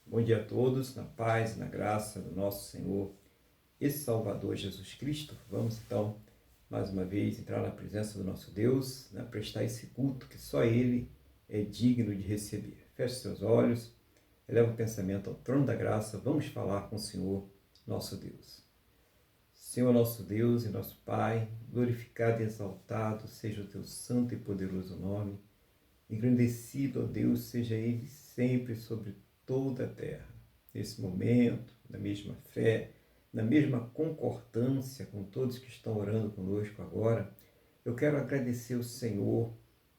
Bom dia a todos, na paz e na graça do nosso Senhor e Salvador Jesus Cristo. Vamos então, mais uma vez, entrar na presença do nosso Deus, prestar esse culto que só Ele é digno de receber. Feche seus olhos, eleva o pensamento ao trono da graça, vamos falar com o Senhor, nosso Deus. Senhor, nosso Deus e nosso Pai, glorificado e exaltado seja o teu santo e poderoso nome. Engrandecido, ó Deus, seja Ele sempre sobre toda a terra. Nesse momento, na mesma fé, na mesma concordância com todos que estão orando conosco agora, eu quero agradecer ao Senhor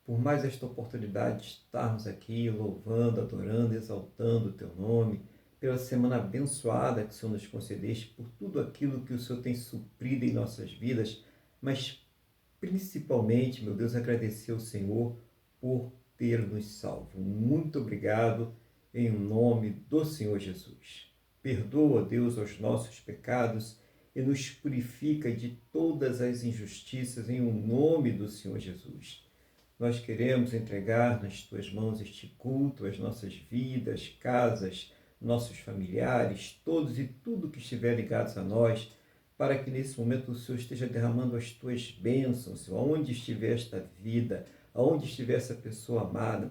por mais esta oportunidade de estarmos aqui louvando, adorando, exaltando o teu nome, pela semana abençoada que o Senhor nos concedeste, por tudo aquilo que o Senhor tem suprido em nossas vidas, mas principalmente, meu Deus, agradecer ao Senhor por ter nos salvo. Muito obrigado em nome do Senhor Jesus. Perdoa, Deus, os nossos pecados e nos purifica de todas as injustiças em nome do Senhor Jesus. Nós queremos entregar nas tuas mãos este culto, as nossas vidas, casas, nossos familiares, todos e tudo que estiver ligados a nós, para que nesse momento o Senhor esteja derramando as tuas bênçãos, Senhor, aonde estiver esta vida, aonde estiver essa pessoa amada,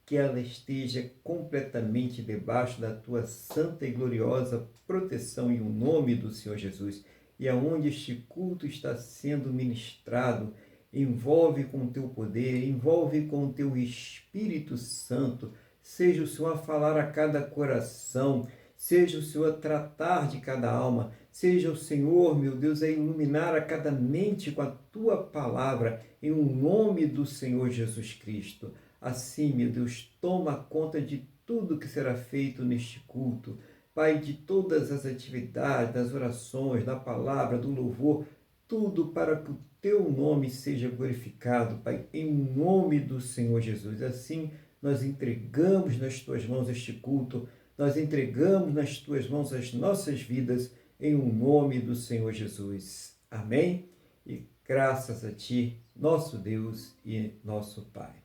que ela esteja completamente debaixo da tua santa e gloriosa proteção em nome do Senhor Jesus. E aonde este culto está sendo ministrado, envolve com o teu poder, envolve com o teu Espírito Santo, seja o Senhor a falar a cada coração, seja o Senhor a tratar de cada alma, seja o Senhor, meu Deus, a iluminar a cada mente com a tua palavra, em nome do Senhor Jesus Cristo. Assim, meu Deus, toma conta de tudo que será feito neste culto. Pai, de todas as atividades, das orações, da palavra, do louvor, tudo para que o teu nome seja glorificado, Pai, em nome do Senhor Jesus. Assim, nós entregamos nas tuas mãos este culto, nós entregamos nas tuas mãos as nossas vidas, em nome do Senhor Jesus. Amém? E graças a ti, nosso Deus e nosso Pai.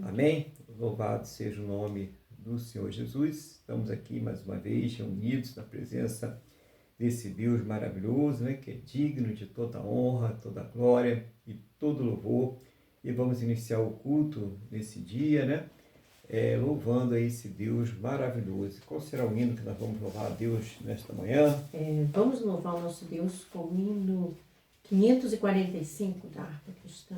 Amém? Louvado seja o nome do Senhor Jesus. Estamos aqui mais uma vez reunidos na presença desse Deus maravilhoso, que é digno de toda honra, toda glória e todo louvor. E vamos iniciar o culto nesse dia, louvando a esse Deus maravilhoso. Qual será o hino que nós vamos louvar a Deus nesta manhã? Vamos louvar o nosso Deus com o hino 545 da harpa cristã.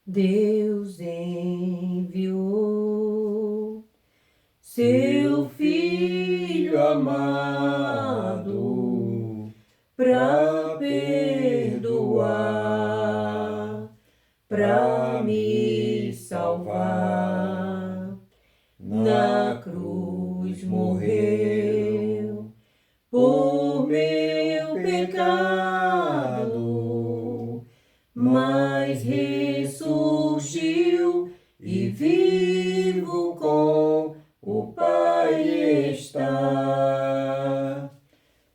Deus enviou seu Filho amado para perdoar, para me salvar. Na cruz morreu por meu pecado, mas ressurgiu e vivo com o Pai está,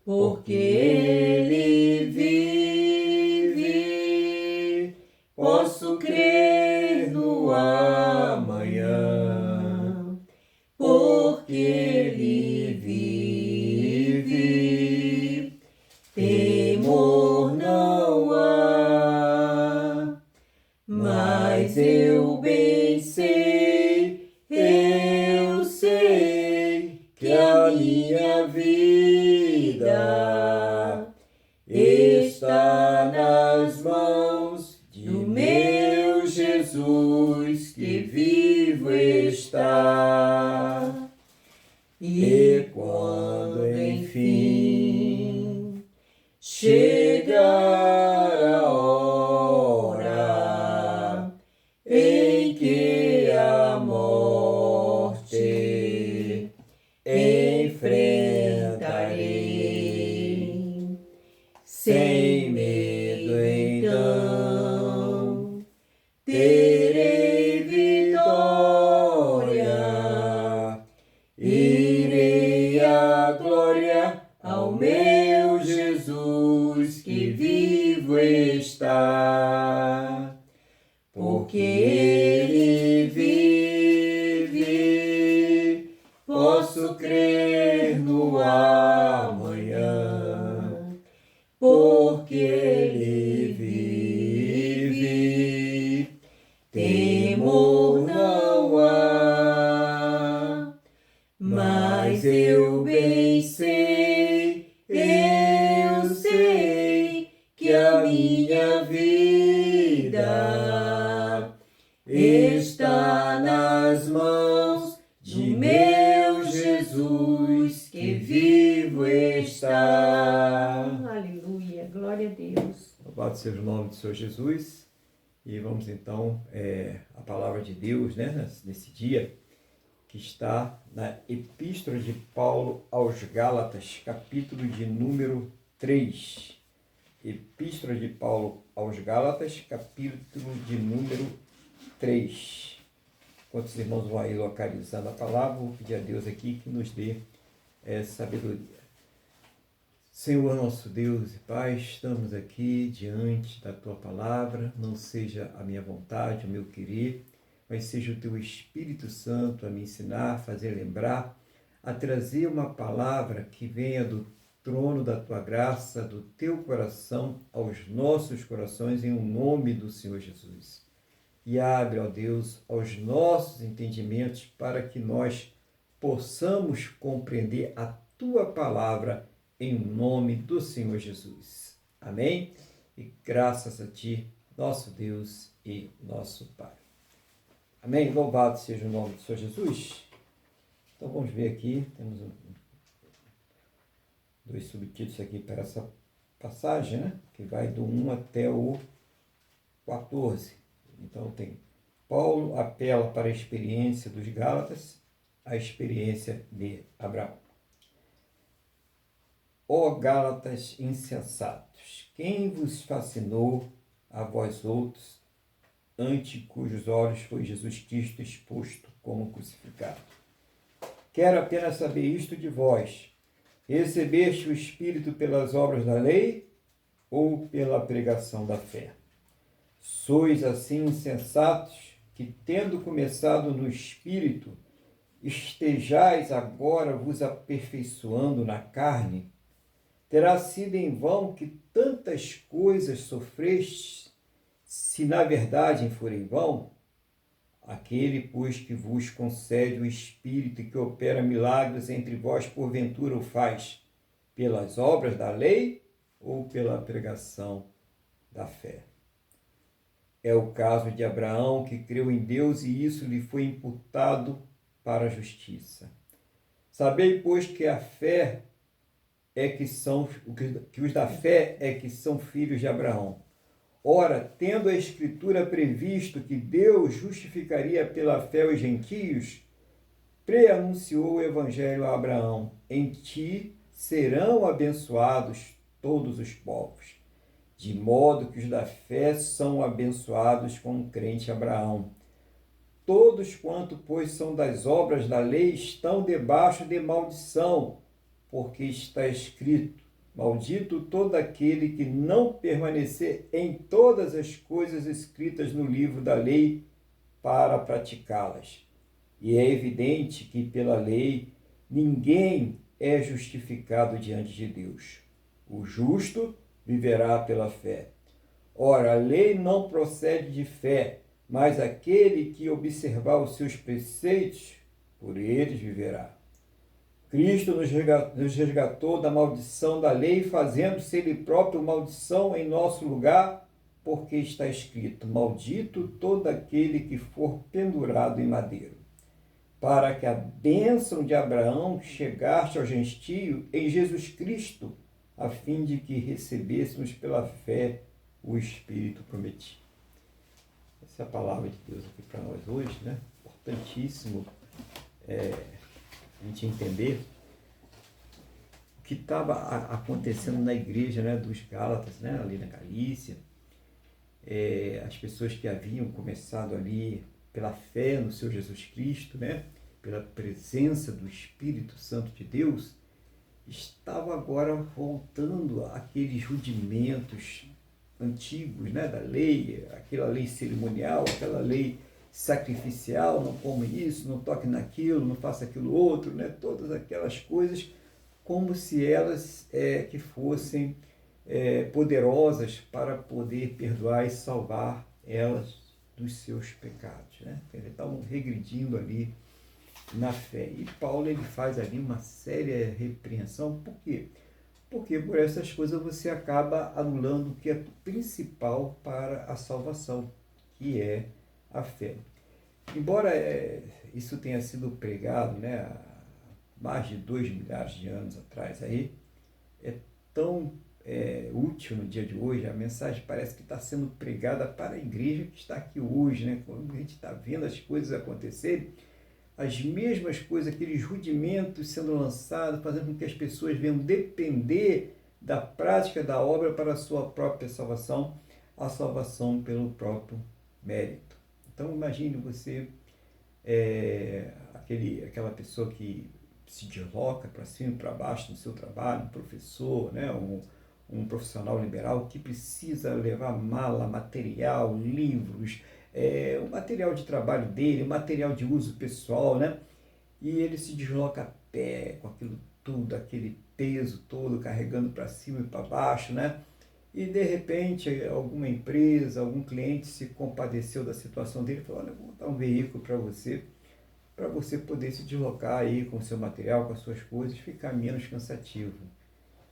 porque Ele vive, posso crer no amanhã, porque Ele vive, temor não há. Mas eu bem sei, eu sei que a minha vida está nas mãos do meu Jesus, que vivo está. E quando enfim chegar a hora em que a morte enfrentarei, sem medo então terei vitória, irei à glória ao meu Jesus, que vivo está. porque Ele vive, posso crer no amanhã, porque Ele vive, temor não há, mas eu bem sei, eu sei que a minha vida está nas mãos de meu Jesus, que vivo está. Aleluia, glória a Deus. Louvado seja o nome do Senhor Jesus. E vamos então, a palavra de Deus, né, nesse dia, que está na Epístola de Paulo aos Gálatas, capítulo de número 3. Epístola de Paulo aos Gálatas, capítulo de número 3. Enquanto os irmãos vão aí localizando a palavra, vou pedir a Deus aqui que nos dê sabedoria. Senhor nosso Deus e Pai, estamos aqui diante da Tua palavra, não seja a minha vontade, o meu querer, mas seja o Teu Espírito Santo a me ensinar, a fazer lembrar, a trazer uma palavra que venha do trono da Tua graça, do Teu coração, aos nossos corações, em nome do Senhor Jesus. E abre, ó Deus, aos nossos entendimentos para que nós possamos compreender a Tua palavra em nome do Senhor Jesus. Amém? E graças a Ti, nosso Deus e nosso Pai. Amém? Louvado seja o nome do Senhor Jesus. Então vamos ver aqui, temos dois subtítulos aqui para essa passagem, né? Que vai do 1 até o 14. Então tem Paulo apela para a experiência dos Gálatas, a experiência de Abraão. Ó Gálatas insensatos, quem vos fascinou a vós outros, ante cujos olhos foi Jesus Cristo exposto como crucificado? Quero apenas saber isto de vós: recebeste o Espírito pelas obras da lei ou pela pregação da fé? Sois assim insensatos que, tendo começado no Espírito, estejais agora vos aperfeiçoando na carne? Terá sido em vão que tantas coisas sofrestes, se na verdade forem vão? Aquele, pois, que vos concede o Espírito e que opera milagres entre vós, porventura o faz pelas obras da lei ou pela pregação da fé? É o caso de Abraão, que creu em Deus e isso lhe foi imputado para a justiça. Sabei, pois, que a fé que os da fé é que são filhos de Abraão. Ora, tendo a Escritura previsto que Deus justificaria pela fé os gentios, preanunciou o Evangelho a Abraão: em ti serão abençoados todos os povos. De modo que os da fé são abençoados com o crente Abraão. Todos quanto, pois, são das obras da lei estão debaixo de maldição, porque está escrito: maldito todo aquele que não permanecer em todas as coisas escritas no livro da lei para praticá-las. E é evidente que pela lei ninguém é justificado diante de Deus. O justo viverá pela fé. Ora, a lei não procede de fé, mas aquele que observar os seus preceitos, por eles viverá. Cristo nos resgatou da maldição da lei, fazendo-se Ele próprio maldição em nosso lugar, porque está escrito: maldito todo aquele que for pendurado em madeiro. Para que a bênção de Abraão chegasse ao gentio em Jesus Cristo, a fim de que recebêssemos pela fé o Espírito prometido. Essa é a palavra de Deus aqui para nós hoje, né? Importantíssimo a gente entender o que estava acontecendo na igreja, né, dos Gálatas, né, ali na Galícia. As pessoas que haviam começado ali pela fé no Senhor Jesus Cristo, né, pela presença do Espírito Santo de Deus, estavam agora voltando àqueles rudimentos antigos, né, da lei, aquela lei cerimonial, aquela lei sacrificial, não coma isso, não toque naquilo, não faça aquilo outro, né, todas aquelas coisas como se elas que fossem poderosas para poder perdoar e salvar elas dos seus pecados, né? Eles estavam regredindo ali na fé. E Paulo ele faz ali uma séria repreensão. Por quê? Porque por essas coisas você acaba anulando o que é principal para a salvação, que é a fé. Embora isso tenha sido pregado, né, há mais de 2 milhares de anos atrás, aí, é tão útil no dia de hoje, a mensagem parece que está sendo pregada para a igreja que está aqui hoje, né? Quando a gente está vendo as coisas acontecerem, as mesmas coisas, aqueles rudimentos sendo lançados, fazendo com que as pessoas venham depender da prática da obra para a sua própria salvação, a salvação pelo próprio mérito. Então imagine você, aquela pessoa que se desloca para cima e para baixo no seu trabalho, um professor, né? um profissional liberal que precisa levar mala, material, livros, o material de trabalho dele, o material de uso pessoal, né? E ele se desloca a pé com aquilo tudo, aquele peso todo, carregando para cima e para baixo, né? E de repente alguma empresa, algum cliente se compadeceu da situação dele e falou: olha, vou dar um veículo para você poder se deslocar aí com o seu material, com as suas coisas, ficar menos cansativo.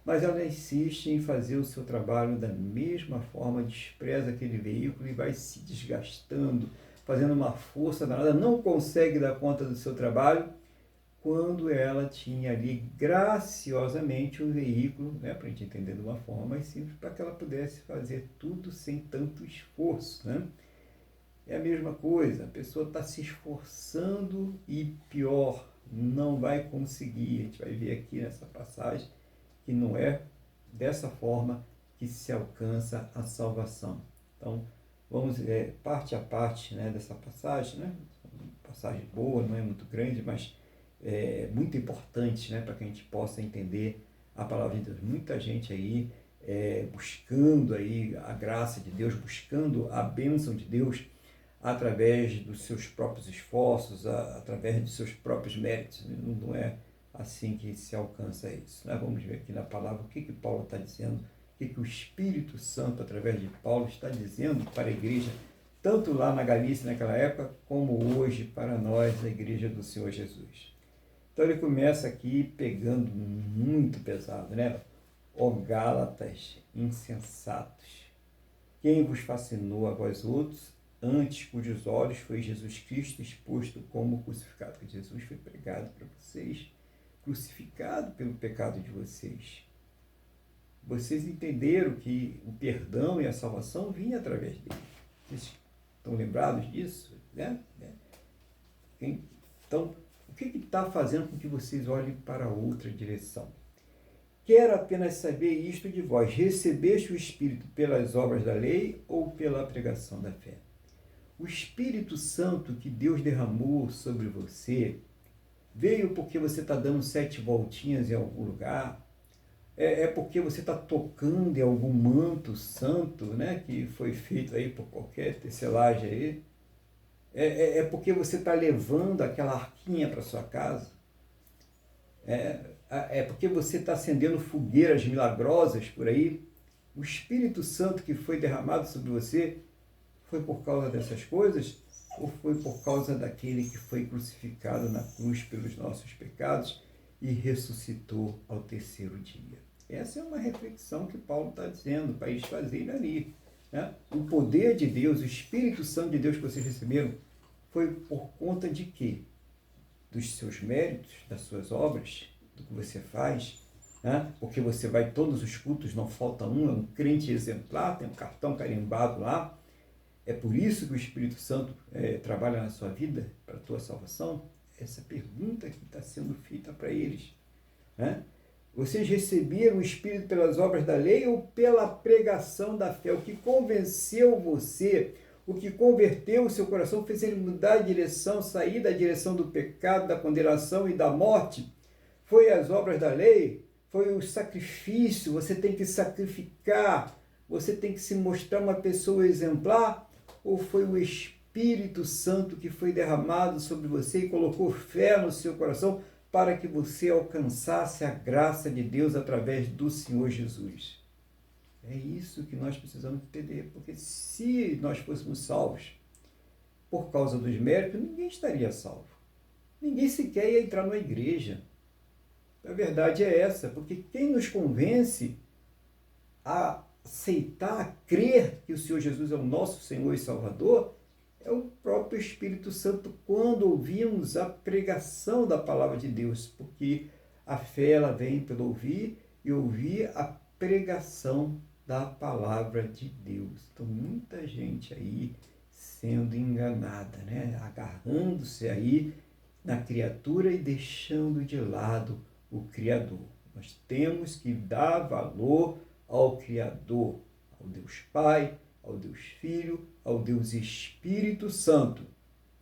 Mas ela insiste em fazer o seu trabalho da mesma forma, despreza aquele veículo e vai se desgastando, fazendo uma força danada, não consegue dar conta do seu trabalho, quando ela tinha ali graciosamente o veículo, né, para a gente entender de uma forma mais simples, para que ela pudesse fazer tudo sem tanto esforço, né? É a mesma coisa, a pessoa está se esforçando e pior, não vai conseguir. A gente vai ver aqui nessa passagem que não é dessa forma que se alcança a salvação. Então, vamos parte a parte, né, dessa passagem, né? Passagem boa, não é muito grande, mas é muito importante, né, para que a gente possa entender a palavra de Deus. Muita gente aí buscando aí a graça de Deus, buscando a bênção de Deus através dos seus próprios esforços, através dos seus próprios méritos. Não é assim que se alcança isso, né? Vamos ver aqui na palavra o que Paulo está dizendo, o que o Espírito Santo, através de Paulo, está dizendo para a igreja, tanto lá na Galícia naquela época, como hoje para nós, a igreja do Senhor Jesus. Então ele começa aqui pegando muito pesado, né? Ó Gálatas insensatos, quem vos fascinou a vós outros, antes cujos olhos foi Jesus Cristo exposto como crucificado? Porque Jesus foi pregado para vocês, crucificado pelo pecado de vocês. Vocês entenderam que o perdão e a salvação vinha através dele. Vocês estão lembrados disso? Né? Então, o que está fazendo com que vocês olhem para outra direção? Quero apenas saber isto de vós: recebeste o Espírito pelas obras da lei ou pela pregação da fé? O Espírito Santo que Deus derramou sobre você veio porque você está dando 7 voltinhas em algum lugar? É porque você está tocando em algum manto santo, né, que foi feito aí por qualquer tecelagem aí? É porque você está levando aquela arquinha para sua casa? É porque você está acendendo fogueiras milagrosas por aí? O Espírito Santo que foi derramado sobre você foi por causa dessas coisas? Ou foi por causa daquele que foi crucificado na cruz pelos nossos pecados e ressuscitou ao 3º dia? Essa é uma reflexão que Paulo está dizendo para eles fazerem ali, né? O poder de Deus, o Espírito Santo de Deus que vocês receberam, foi por conta de quê? Dos seus méritos, das suas obras, do que você faz, né? Porque você vai todos os cultos, não falta um, é um crente exemplar, tem um cartão carimbado lá. É por isso que o Espírito Santo trabalha na sua vida, para a tua salvação? Essa pergunta que está sendo feita para eles, né? Vocês receberam o Espírito pelas obras da lei ou pela pregação da fé? O que convenceu você, o que converteu o seu coração, fez ele mudar de direção, sair da direção do pecado, da condenação e da morte? Foi as obras da lei? Foi o sacrifício? Você tem que sacrificar Você tem que se mostrar uma pessoa exemplar? Ou foi o Espírito Santo que foi derramado sobre você e colocou fé no seu coração para que você alcançasse a graça de Deus através do Senhor Jesus? É isso que nós precisamos entender, porque se nós fôssemos salvos por causa dos méritos, ninguém estaria salvo. Ninguém sequer ia entrar numa igreja. A verdade é essa, porque quem nos convence a aceitar, a crer que o Senhor Jesus é o nosso Senhor e Salvador, é o próprio Espírito Santo quando ouvimos a pregação da palavra de Deus, porque a fé ela vem pelo ouvir e ouvir a pregação da palavra de Deus. Então, muita gente aí sendo enganada, né? Agarrando-se aí na criatura e deixando de lado o Criador. Nós temos que dar valor ao Criador, ao Deus Pai, ao Deus Filho, ao Deus Espírito Santo.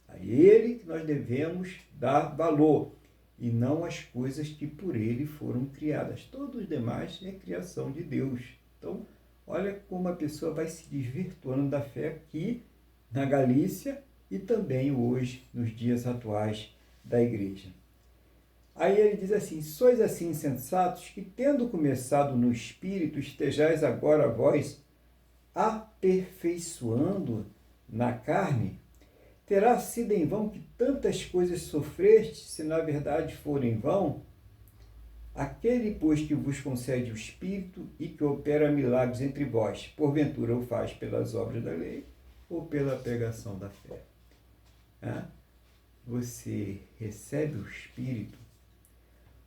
A Ele que nós devemos dar valor e não às coisas que por Ele foram criadas. Todos os demais é criação de Deus. Então, olha como a pessoa vai se desvirtuando da fé aqui na Galícia e também hoje, nos dias atuais da igreja. Aí ele diz assim: sois assim insensatos que, tendo começado no Espírito, estejais agora vós aperfeiçoando na carne? Terá sido em vão que tantas coisas sofreste, se na verdade for em vão? Aquele, pois, que vos concede o Espírito e que opera milagres entre vós, porventura o faz pelas obras da lei ou pela pregação da fé? Você recebe o Espírito,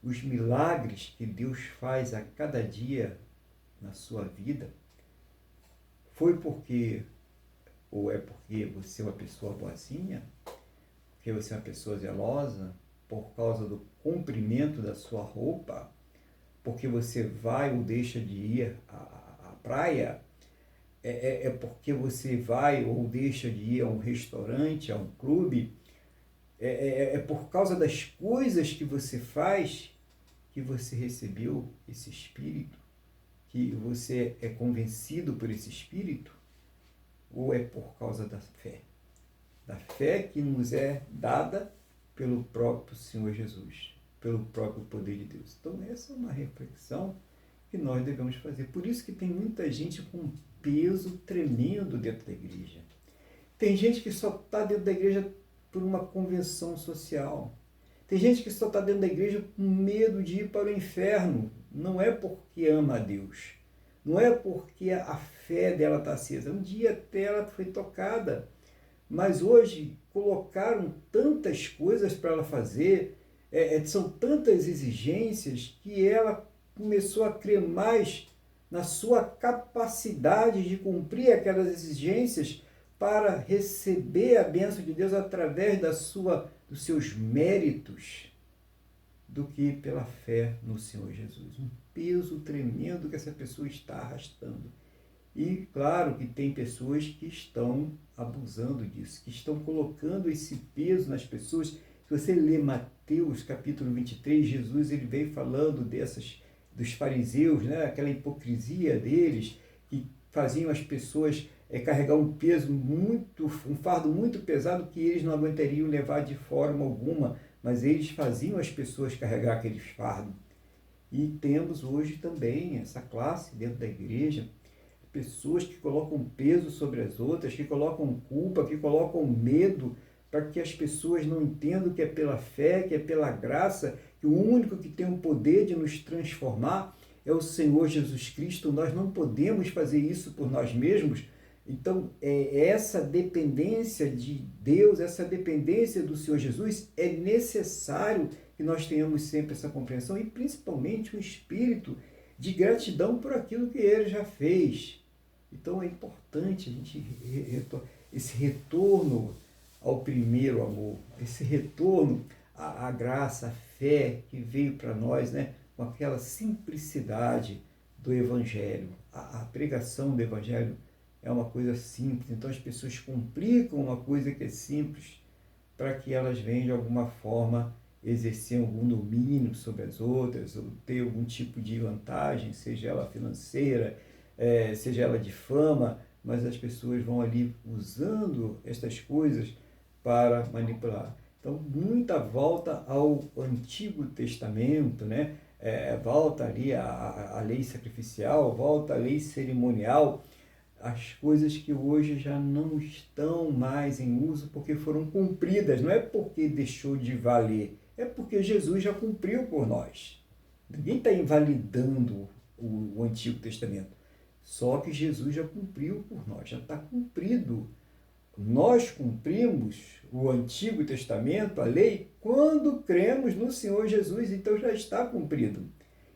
os milagres que Deus faz a cada dia na sua vida, foi porque, ou é porque você é uma pessoa boazinha, porque você é uma pessoa zelosa, por causa do comprimento da sua roupa, porque você vai ou deixa de ir à praia, é porque você vai ou deixa de ir a um restaurante, a um clube, é por causa das coisas que você faz que você recebeu esse Espírito, que você é convencido por esse Espírito, ou é por causa da fé? Da fé que nos é dada pelo próprio Senhor Jesus, pelo próprio poder de Deus. Então essa é uma reflexão que nós devemos fazer. Por isso que tem muita gente com um peso tremendo dentro da igreja. Tem gente que só está dentro da igreja por uma convenção social. Tem gente que só está dentro da igreja com medo de ir para o inferno. Não é porque ama a Deus. Não é porque a fé dela está acesa. Um dia até ela foi tocada. Mas hoje colocaram tantas coisas para ela fazer, são tantas exigências, que ela começou a crer mais na sua capacidade de cumprir aquelas exigências para receber a bênção de Deus através dos seus méritos, do que pela fé no Senhor Jesus. Um peso tremendo que essa pessoa está arrastando. E claro que tem pessoas que estão abusando disso, que estão colocando esse peso nas pessoas. Se você ler Mateus capítulo 23, Jesus ele veio falando dos fariseus, né? Aquela hipocrisia deles, que faziam as pessoas carregar um fardo muito pesado que eles não aguentariam levar de forma alguma, mas eles faziam as pessoas carregar aqueles fardos. E temos hoje também essa classe dentro da igreja, pessoas que colocam peso sobre as outras, que colocam culpa, que colocam medo, para que as pessoas não entendam que é pela fé, que é pela graça, que o único que tem o poder de nos transformar é o Senhor Jesus Cristo. Nós não podemos fazer isso por nós mesmos. Então, essa dependência de Deus, essa dependência do Senhor Jesus, é necessário que nós tenhamos sempre essa compreensão e principalmente um espírito de gratidão por aquilo que Ele já fez. Então, é importante a gente esse retorno ao primeiro amor, esse retorno à graça, à fé que veio para nós, né, com aquela simplicidade do Evangelho. A pregação do Evangelho é uma coisa simples, então as pessoas complicam uma coisa que é simples para que elas venham de alguma forma exercer algum domínio sobre as outras, ou ter algum tipo de vantagem, seja ela financeira, seja ela de fama, mas as pessoas vão ali usando estas coisas para manipular. Então, muita volta ao Antigo Testamento, né? Volta ali a lei sacrificial, volta a lei cerimonial, as coisas que hoje já não estão mais em uso porque foram cumpridas, não é porque deixou de valer, é porque Jesus já cumpriu por nós. Ninguém está invalidando o Antigo Testamento, só que Jesus já cumpriu por nós, já está cumprido. Nós cumprimos o Antigo Testamento, a lei, quando cremos no Senhor Jesus, então já está cumprido.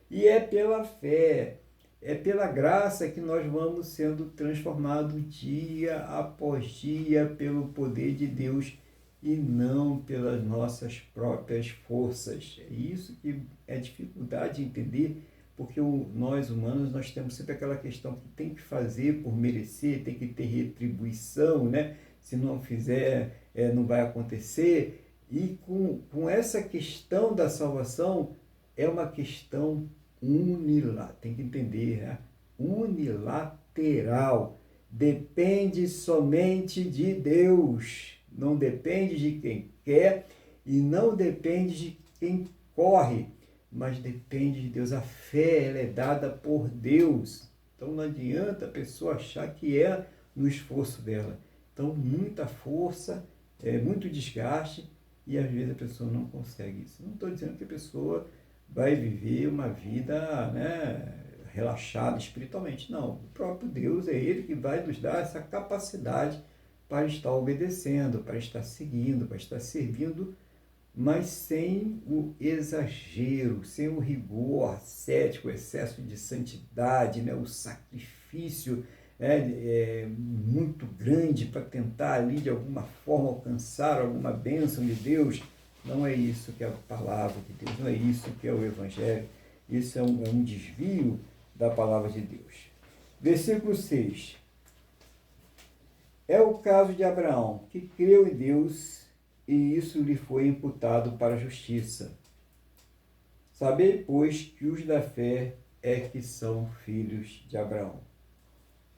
E é pela fé, é pela graça que nós vamos sendo transformados dia após dia pelo poder de Deus e não pelas nossas próprias forças. É isso que é dificuldade de entender, porque nós humanos, nós temos sempre aquela questão que tem que fazer por merecer, tem que ter retribuição, né? Se não fizer, não vai acontecer. E com essa questão da salvação, é uma questão unilateral, tem que entender, né? Unilateral. Depende somente de Deus. Não depende de quem quer e não depende de quem corre, mas depende de Deus. A fé, ela é dada por Deus. Então não adianta a pessoa achar que é no esforço dela. Então, muita força, muito desgaste, e às vezes a pessoa não consegue isso. Não estou dizendo que a pessoa vai viver uma vida, né, relaxada espiritualmente. Não, o próprio Deus é Ele que vai nos dar essa capacidade para estar obedecendo, para estar seguindo, para estar servindo, mas sem o exagero, sem o rigor ascético, o excesso de santidade, né, o sacrifício muito grande para tentar ali de alguma forma alcançar alguma bênção de Deus. Não é isso que é a palavra de Deus, não é isso que é o Evangelho. Isso é um desvio da palavra de Deus. Versículo 6. É o caso de Abraão, que creu em Deus e isso lhe foi imputado para a justiça. Sabei, pois, que os da fé é que são filhos de Abraão.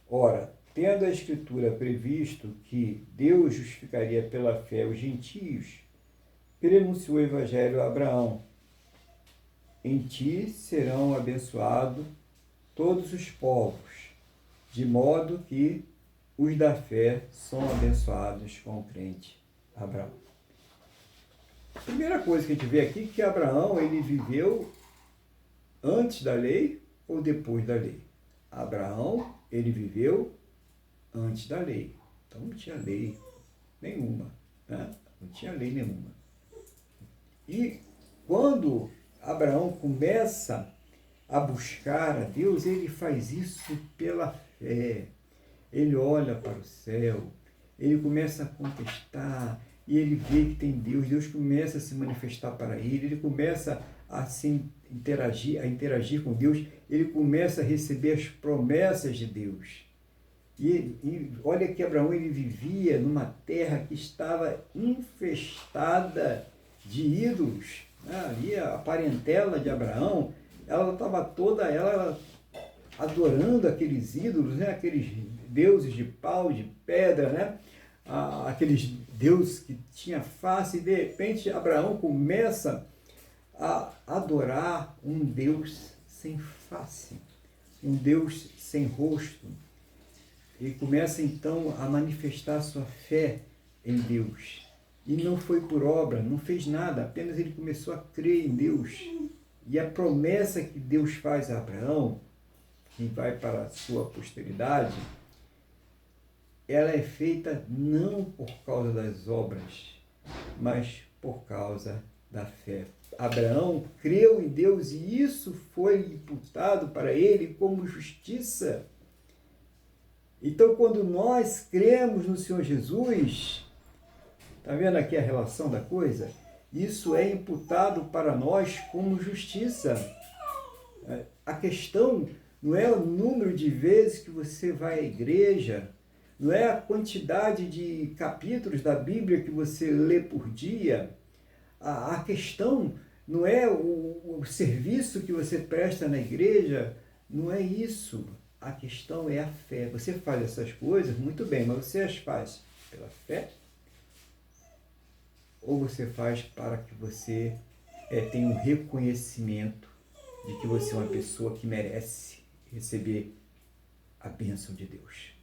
Ora, tendo a Escritura previsto que Deus justificaria pela fé os gentios, prenunciou o Evangelho a Abraão: em ti serão abençoados todos os povos, de modo que os da fé são abençoados com o crente Abraão. A primeira coisa que a gente vê aqui é que Abraão, ele viveu antes da lei ou depois da lei? Abraão, ele viveu antes da lei. Então não tinha lei nenhuma, né? Não tinha lei nenhuma. E quando Abraão começa a buscar a Deus, ele faz isso pela fé. Ele olha para o céu, ele começa a contestar, e ele vê que tem Deus, Deus começa a se manifestar para ele começa a interagir com Deus, ele começa a receber as promessas de Deus. E olha que Abraão, ele vivia numa terra que estava infestada de ídolos. Ali a parentela de Abraão, ela estava toda ela adorando aqueles ídolos, né? Aqueles deuses de pau, de pedra, né? Aqueles deuses que tinha face, e de repente Abraão começa a adorar um Deus sem face, um Deus sem rosto. E começa então a manifestar sua fé em Deus. E não foi por obra, não fez nada, apenas ele começou a crer em Deus. E a promessa que Deus faz a Abraão, que vai para a sua posteridade, ela é feita não por causa das obras, mas por causa da fé. Abraão creu em Deus e isso foi imputado para ele como justiça. Então, quando nós cremos no Senhor Jesus, está vendo aqui a relação da coisa? Isso é imputado para nós como justiça. A questão não é o número de vezes que você vai à igreja, não é a quantidade de capítulos da Bíblia que você lê por dia. A questão não é o serviço que você presta na igreja, não é isso. a questão é a fé. Você faz essas coisas, muito bem, mas você as faz pela fé? Ou você faz para que você tenha um reconhecimento de que você é uma pessoa que merece receber a bênção de Deus,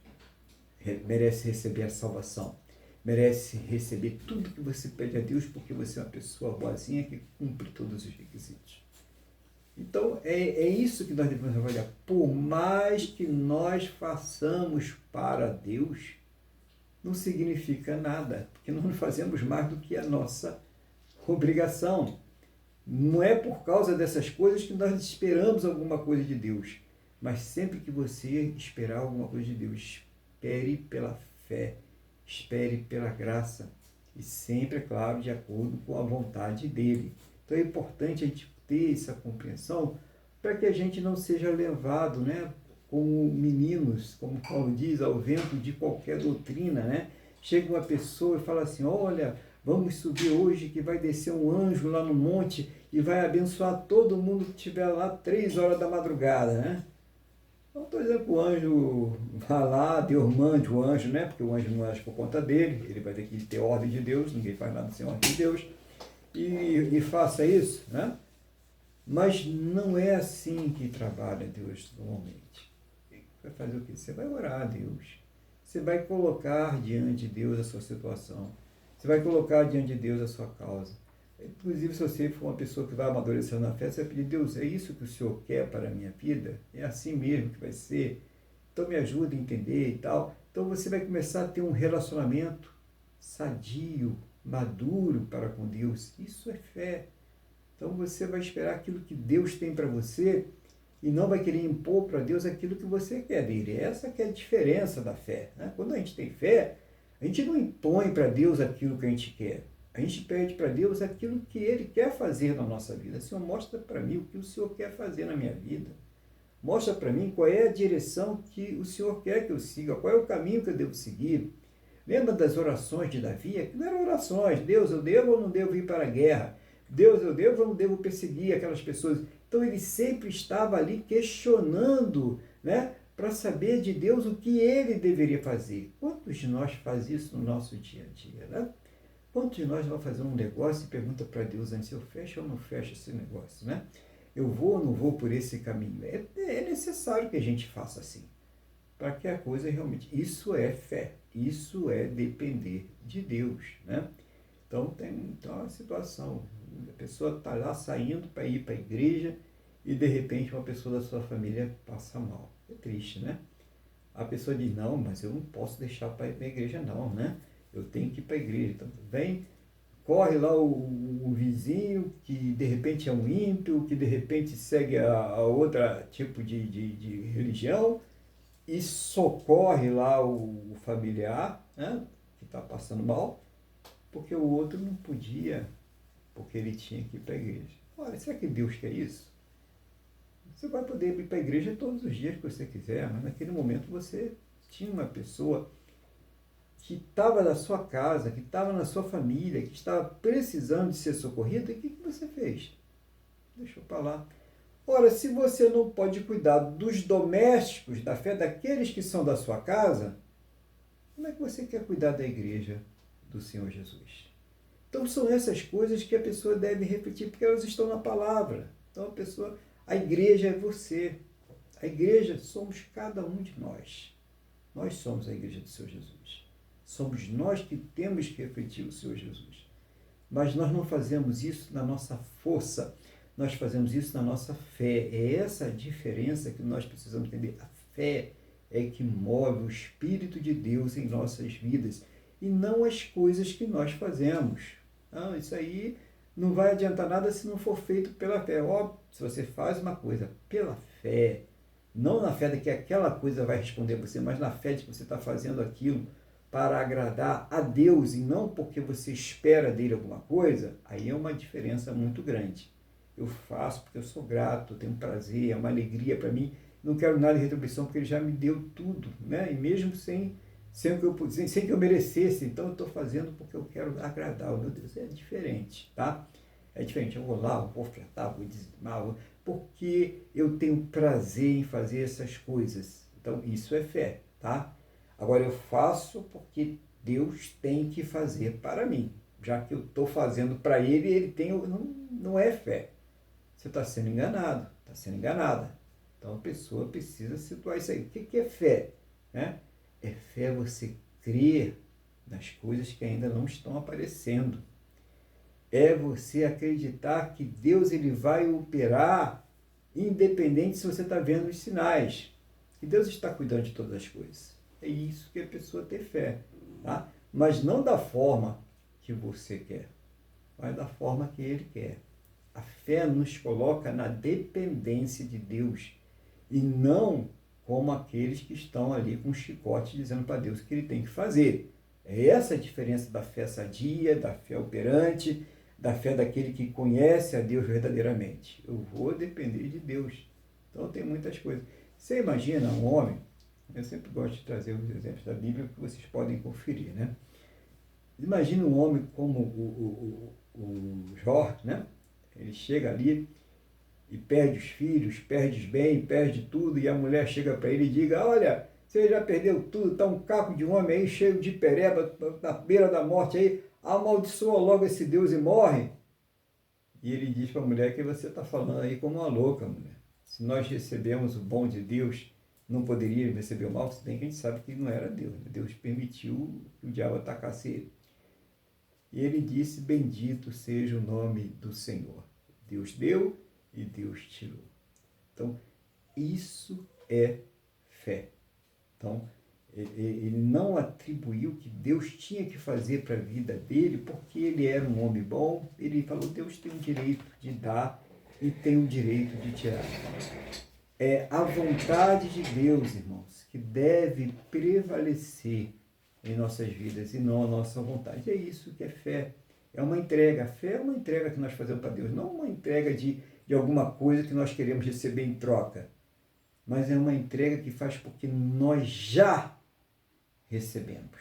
merece receber a salvação, merece receber tudo que você pede a Deus, porque você é uma pessoa boazinha que cumpre todos os requisitos. Então, é isso que nós devemos avaliar. Por mais que nós façamos para Deus, não significa nada, porque nós não fazemos mais do que a nossa obrigação. Não é por causa dessas coisas que nós esperamos alguma coisa de Deus, mas sempre que você esperar alguma coisa de Deus, espere pela fé, espere pela graça, e sempre, é claro, de acordo com a vontade dele. Então é importante a gente ter essa compreensão para que a gente não seja levado, né, como meninos, como Paulo diz, ao vento de qualquer doutrina, né? Chega uma pessoa e fala assim, olha, vamos subir hoje que vai descer um anjo lá no monte e vai abençoar todo mundo que estiver lá 3 horas da madrugada, né? Não estou dizendo que o anjo vá lá, Deus mande o anjo, né? Porque o anjo não age por conta dele, ele vai ter que ter ordem de Deus, ninguém faz nada sem ordem de Deus, e faça isso, né? Mas não é assim que trabalha Deus normalmente. Vai fazer o quê? Você vai orar a Deus. Você vai colocar diante de Deus a sua situação. Você vai colocar diante de Deus a sua causa. Inclusive, se você for uma pessoa que vai amadurecer na fé, você vai pedir, Deus, é isso que o Senhor quer para a minha vida? É assim mesmo que vai ser? Então me ajuda a entender e tal. Então você vai começar a ter um relacionamento sadio, maduro para com Deus. Isso é fé. Então você vai esperar aquilo que Deus tem para você e não vai querer impor para Deus aquilo que você quer dele. Essa que é a diferença da fé, né? Quando a gente tem fé, a gente não impõe para Deus aquilo que a gente quer. A gente pede para Deus aquilo que Ele quer fazer na nossa vida. Senhor, mostra para mim o que o Senhor quer fazer na minha vida. Mostra para mim qual é a direção que o Senhor quer que eu siga, qual é o caminho que eu devo seguir. Lembra das orações de Davi? Que não eram orações. Deus, eu devo ou não devo ir para a guerra? Deus, eu devo ou não devo perseguir aquelas pessoas? Então ele sempre estava ali questionando, né, para saber de Deus o que ele deveria fazer. Quantos de nós faz isso no nosso dia a dia, né? Quantos de nós vão fazer um negócio e pergunta para Deus antes, eu fecho ou não fecho esse negócio, né? Eu vou ou não vou por esse caminho? É necessário que a gente faça assim, para que a coisa realmente... Isso é fé, isso é depender de Deus, né? Então tem uma situação, a pessoa está lá saindo para ir para a igreja e de repente uma pessoa da sua família passa mal. É triste, né? A pessoa diz, não, mas eu não posso deixar para ir para a igreja não, né? Eu tenho que ir para a igreja. Então vem, corre lá o vizinho que de repente é um ímpio, que de repente segue a outra tipo de religião e socorre lá o familiar, né, que está passando mal, porque o outro não podia, porque ele tinha que ir para a igreja. Olha, será que Deus quer isso? Você vai poder ir para a igreja todos os dias que você quiser, mas naquele momento você tinha uma pessoa que estava na sua casa, que estava na sua família, que estava precisando de ser socorrida, e o que você fez? Deixou para lá. Ora, se você não pode cuidar dos domésticos da fé, daqueles que são da sua casa, como é que você quer cuidar da igreja do Senhor Jesus? Então são essas coisas que a pessoa deve refletir, porque elas estão na palavra. Então a igreja é você. A igreja somos cada um de nós. Nós somos a igreja do Senhor Jesus. Somos nós que temos que refletir o Senhor Jesus. Mas nós não fazemos isso na nossa força, nós fazemos isso na nossa fé. É essa a diferença que nós precisamos entender. A fé é que move o Espírito de Deus em nossas vidas e não as coisas que nós fazemos. Não, isso aí não vai adiantar nada se não for feito pela fé. Ó, se você faz uma coisa pela fé, não na fé de que aquela coisa vai responder a você, mas na fé de que você está fazendo aquilo para agradar a Deus e não porque você espera dele alguma coisa, aí é uma diferença muito grande. Eu faço porque eu sou grato, tenho prazer, é uma alegria para mim, não quero nada de retribuição porque ele já me deu tudo, né? E mesmo sem que eu merecesse, então eu estou fazendo porque eu quero agradar o meu Deus. É diferente, tá? É diferente, eu vou lá, eu vou ofertar, vou dizimar, porque eu tenho prazer em fazer essas coisas. Então, isso é fé, tá? Agora, eu faço porque Deus tem que fazer para mim. Já que eu estou fazendo para ele, ele tem... Não é fé. Você está sendo enganado, está sendo enganada. Então, a pessoa precisa situar isso aí. O que é fé? Né? É fé você crer nas coisas que ainda não estão aparecendo. É você acreditar que Deus ele vai operar independente se você está vendo os sinais. Que Deus está cuidando de todas as coisas. É isso que a pessoa tem fé. Tá? Mas não da forma que você quer, mas da forma que ele quer. A fé nos coloca na dependência de Deus e não como aqueles que estão ali com um chicote dizendo para Deus o que ele tem que fazer. É essa a diferença da fé sadia, da fé operante, da fé daquele que conhece a Deus verdadeiramente. Eu vou depender de Deus. Então tem muitas coisas. Você imagina um homem, eu sempre gosto de trazer os exemplos da Bíblia que vocês podem conferir, né? Imagina um homem como o Jó, né? Ele chega ali e perde os filhos, perde os bens, perde tudo, e a mulher chega para ele e diga, olha, você já perdeu tudo, está um caco de homem aí, cheio de pereba, na beira da morte aí, amaldiçoa logo esse Deus e morre. E ele diz para a mulher que você está falando aí como uma louca, mulher. Se nós recebemos o bom de Deus, não poderíamos receber o mal, se bem que a gente sabe que não era Deus. Deus permitiu que o diabo atacasse ele. E ele disse, bendito seja o nome do Senhor. Deus deu e Deus tirou. Então, isso é fé. Então, ele não atribuiu o que Deus tinha que fazer para a vida dele, porque ele era um homem bom. Ele falou, Deus tem o direito de dar e tem o direito de tirar. É a vontade de Deus, irmãos, que deve prevalecer em nossas vidas e não a nossa vontade. É isso que é fé. É uma entrega. A fé é uma entrega que nós fazemos para Deus, não uma entrega de alguma coisa que nós queremos receber em troca, mas é uma entrega que faz porque nós já recebemos.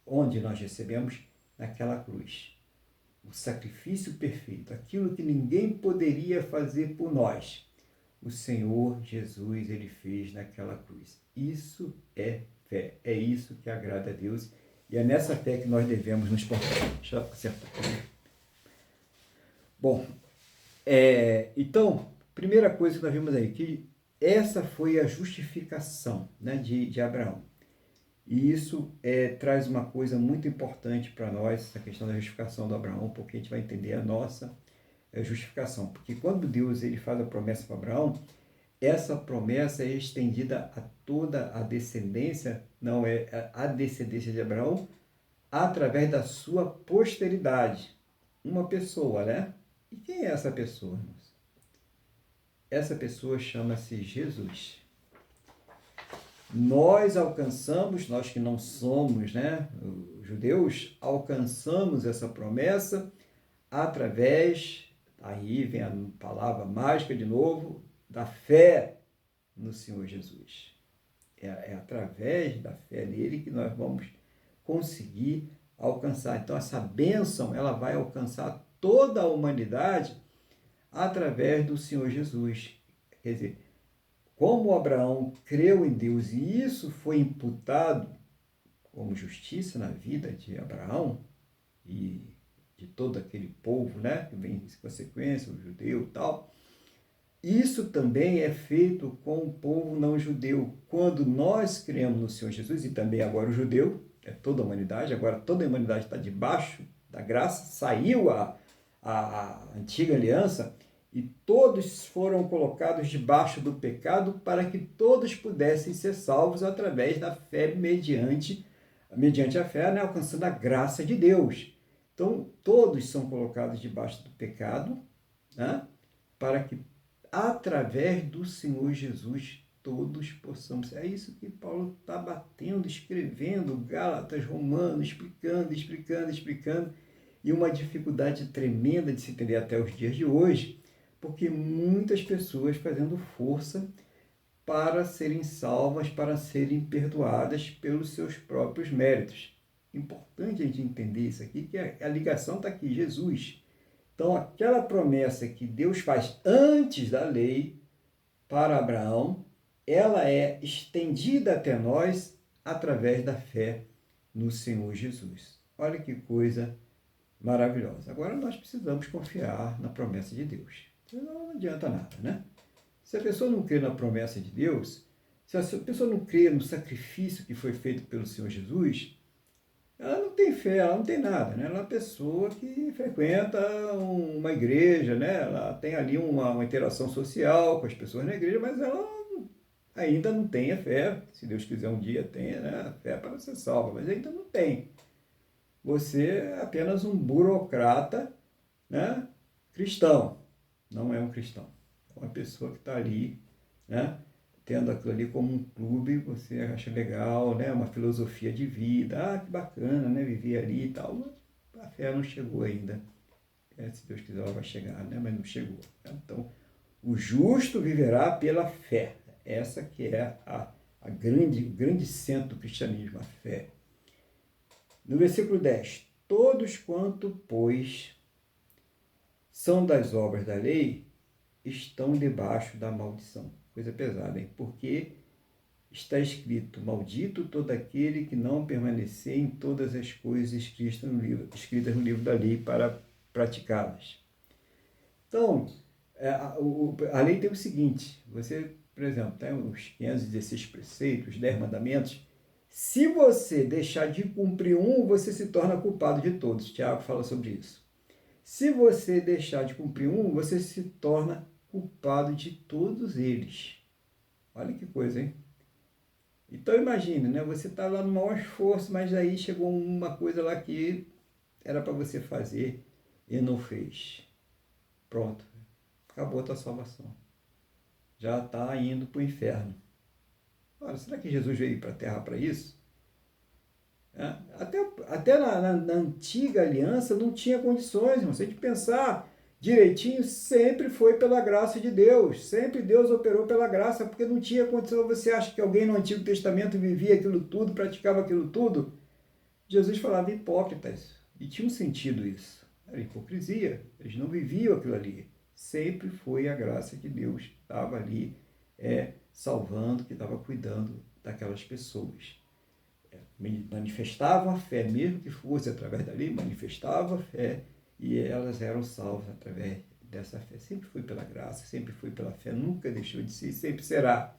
Onde nós recebemos? Naquela cruz. O sacrifício perfeito, aquilo que ninguém poderia fazer por nós. O Senhor Jesus, ele fez naquela cruz. Isso é fé. É isso que agrada a Deus. E é nessa fé que nós devemos nos portar. Deixa eu acertar. Bom, então, primeira coisa que nós vimos aí, que essa foi a justificação, né, de Abraão. E isso traz uma coisa muito importante para nós, essa questão da justificação do Abraão, porque a gente vai entender a nossa justificação. Porque quando Deus ele faz a promessa para Abraão, essa promessa é estendida a toda a descendência, não é a descendência de Abraão, através da sua posteridade. Uma pessoa, né? E quem é essa pessoa, irmãos? Essa pessoa chama-se Jesus. Nós alcançamos, nós que não somos, né, judeus, alcançamos essa promessa através, aí vem a palavra mágica de novo, da fé no Senhor Jesus. É através da fé nele que nós vamos conseguir alcançar. Então, essa bênção, ela vai alcançar toda a humanidade através do Senhor Jesus. Quer dizer, como Abraão creu em Deus e isso foi imputado como justiça na vida de Abraão e de todo aquele povo, né, que vem em consequência, o judeu e tal, isso também é feito com o povo não judeu. Quando nós cremos no Senhor Jesus, e também agora o judeu, é toda a humanidade, agora toda a humanidade está debaixo da graça, saiu a antiga aliança, e todos foram colocados debaixo do pecado para que todos pudessem ser salvos através da fé mediante a fé, né, alcançando a graça de Deus. Então, todos são colocados debaixo do pecado, né, para que através do Senhor Jesus todos possamos. É isso que Paulo está batendo, escrevendo, Gálatas, Romanos, explicando, e uma dificuldade tremenda de se entender até os dias de hoje, porque muitas pessoas fazendo força para serem salvas, para serem perdoadas pelos seus próprios méritos. Importante a gente entender isso aqui, que a ligação está aqui, Jesus. Então, aquela promessa que Deus faz antes da lei para Abraão, ela é estendida até nós através da fé no Senhor Jesus. Olha que coisa maravilhosa. Agora nós precisamos confiar na promessa de Deus. Não adianta nada, né? Se a pessoa não crê na promessa de Deus, se a pessoa não crê no sacrifício que foi feito pelo Senhor Jesus, ela não tem fé, ela não tem nada, né? Ela é uma pessoa que frequenta uma igreja, né? Ela tem ali uma interação social com as pessoas na igreja, mas ela ainda não tem a fé. Se Deus quiser um dia tenha, né? A fé para ser salva, mas ainda não tem. Você é apenas um burocrata, né? Cristão. Não é um cristão. É uma pessoa que está ali, né? Tendo aquilo ali como um clube, você acha legal, né? Uma filosofia de vida. Ah, que bacana, né? Viver ali e tal. A fé não chegou ainda. Se Deus quiser, ela vai chegar, né? Mas não chegou. Então, o justo viverá pela fé. Essa que é o grande centro do cristianismo, a fé. No versículo 10, todos quanto, pois, são das obras da lei, estão debaixo da maldição. Coisa pesada, hein? Porque está escrito, maldito todo aquele que não permanecer em todas as coisas escritas no livro da lei para praticá-las. Então, a lei tem o seguinte, você, por exemplo, tem os 516 preceitos, os 10 mandamentos. Se você deixar de cumprir um, você se torna culpado de todos. Tiago fala sobre isso. Se você deixar de cumprir um, você se torna culpado de todos eles. Olha que coisa, hein? Então imagine, né? Você está lá no maior esforço, mas aí chegou uma coisa lá que era para você fazer e não fez. Pronto. Acabou a tua salvação. Já está indo para o inferno. Ora, será que Jesus veio para a Terra para isso? Até na antiga aliança não tinha condições, irmão. Se a gente pensar direitinho, sempre foi pela graça de Deus. Sempre Deus operou pela graça, porque não tinha condição. Você acha que alguém no Antigo Testamento vivia aquilo tudo, praticava aquilo tudo? Jesus falava hipócritas. E tinha um sentido isso. Era hipocrisia. Eles não viviam aquilo ali. Sempre foi a graça de Deus que estava ali salvando, que estava cuidando daquelas pessoas. Manifestavam a fé, mesmo que fosse através da lei, manifestavam a fé e elas eram salvas através dessa fé. Sempre foi pela graça, sempre foi pela fé, nunca deixou de ser, sempre será.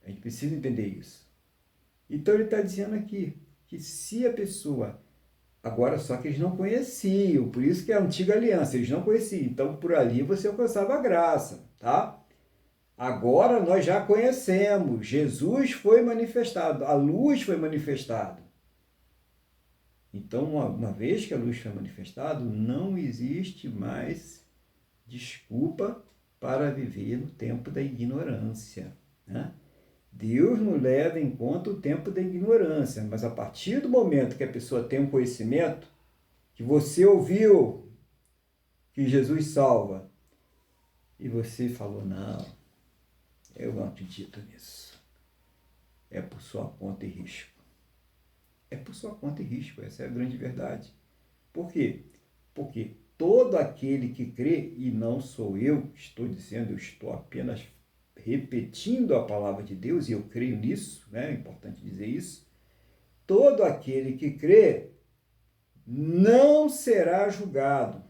A gente precisa entender isso. Então ele está dizendo aqui que se a pessoa... Agora, só que eles não conheciam, por isso que é a antiga aliança, eles não conheciam. Então, por ali você alcançava a graça, tá? Agora nós já conhecemos, Jesus foi manifestado, a luz foi manifestada. Então, uma vez que a luz foi manifestada, não existe mais desculpa para viver no tempo da ignorância, né? Deus não leva em conta o tempo da ignorância, mas a partir do momento que a pessoa tem um conhecimento, que você ouviu que Jesus salva, e você falou, não, eu não acredito nisso. É por sua conta e risco. É por sua conta e risco, essa é a grande verdade. Por quê? Porque todo aquele que crê, e não sou eu que estou dizendo, eu estou apenas repetindo a palavra de Deus, e eu creio nisso, né? É importante dizer isso. Todo aquele que crê não será julgado.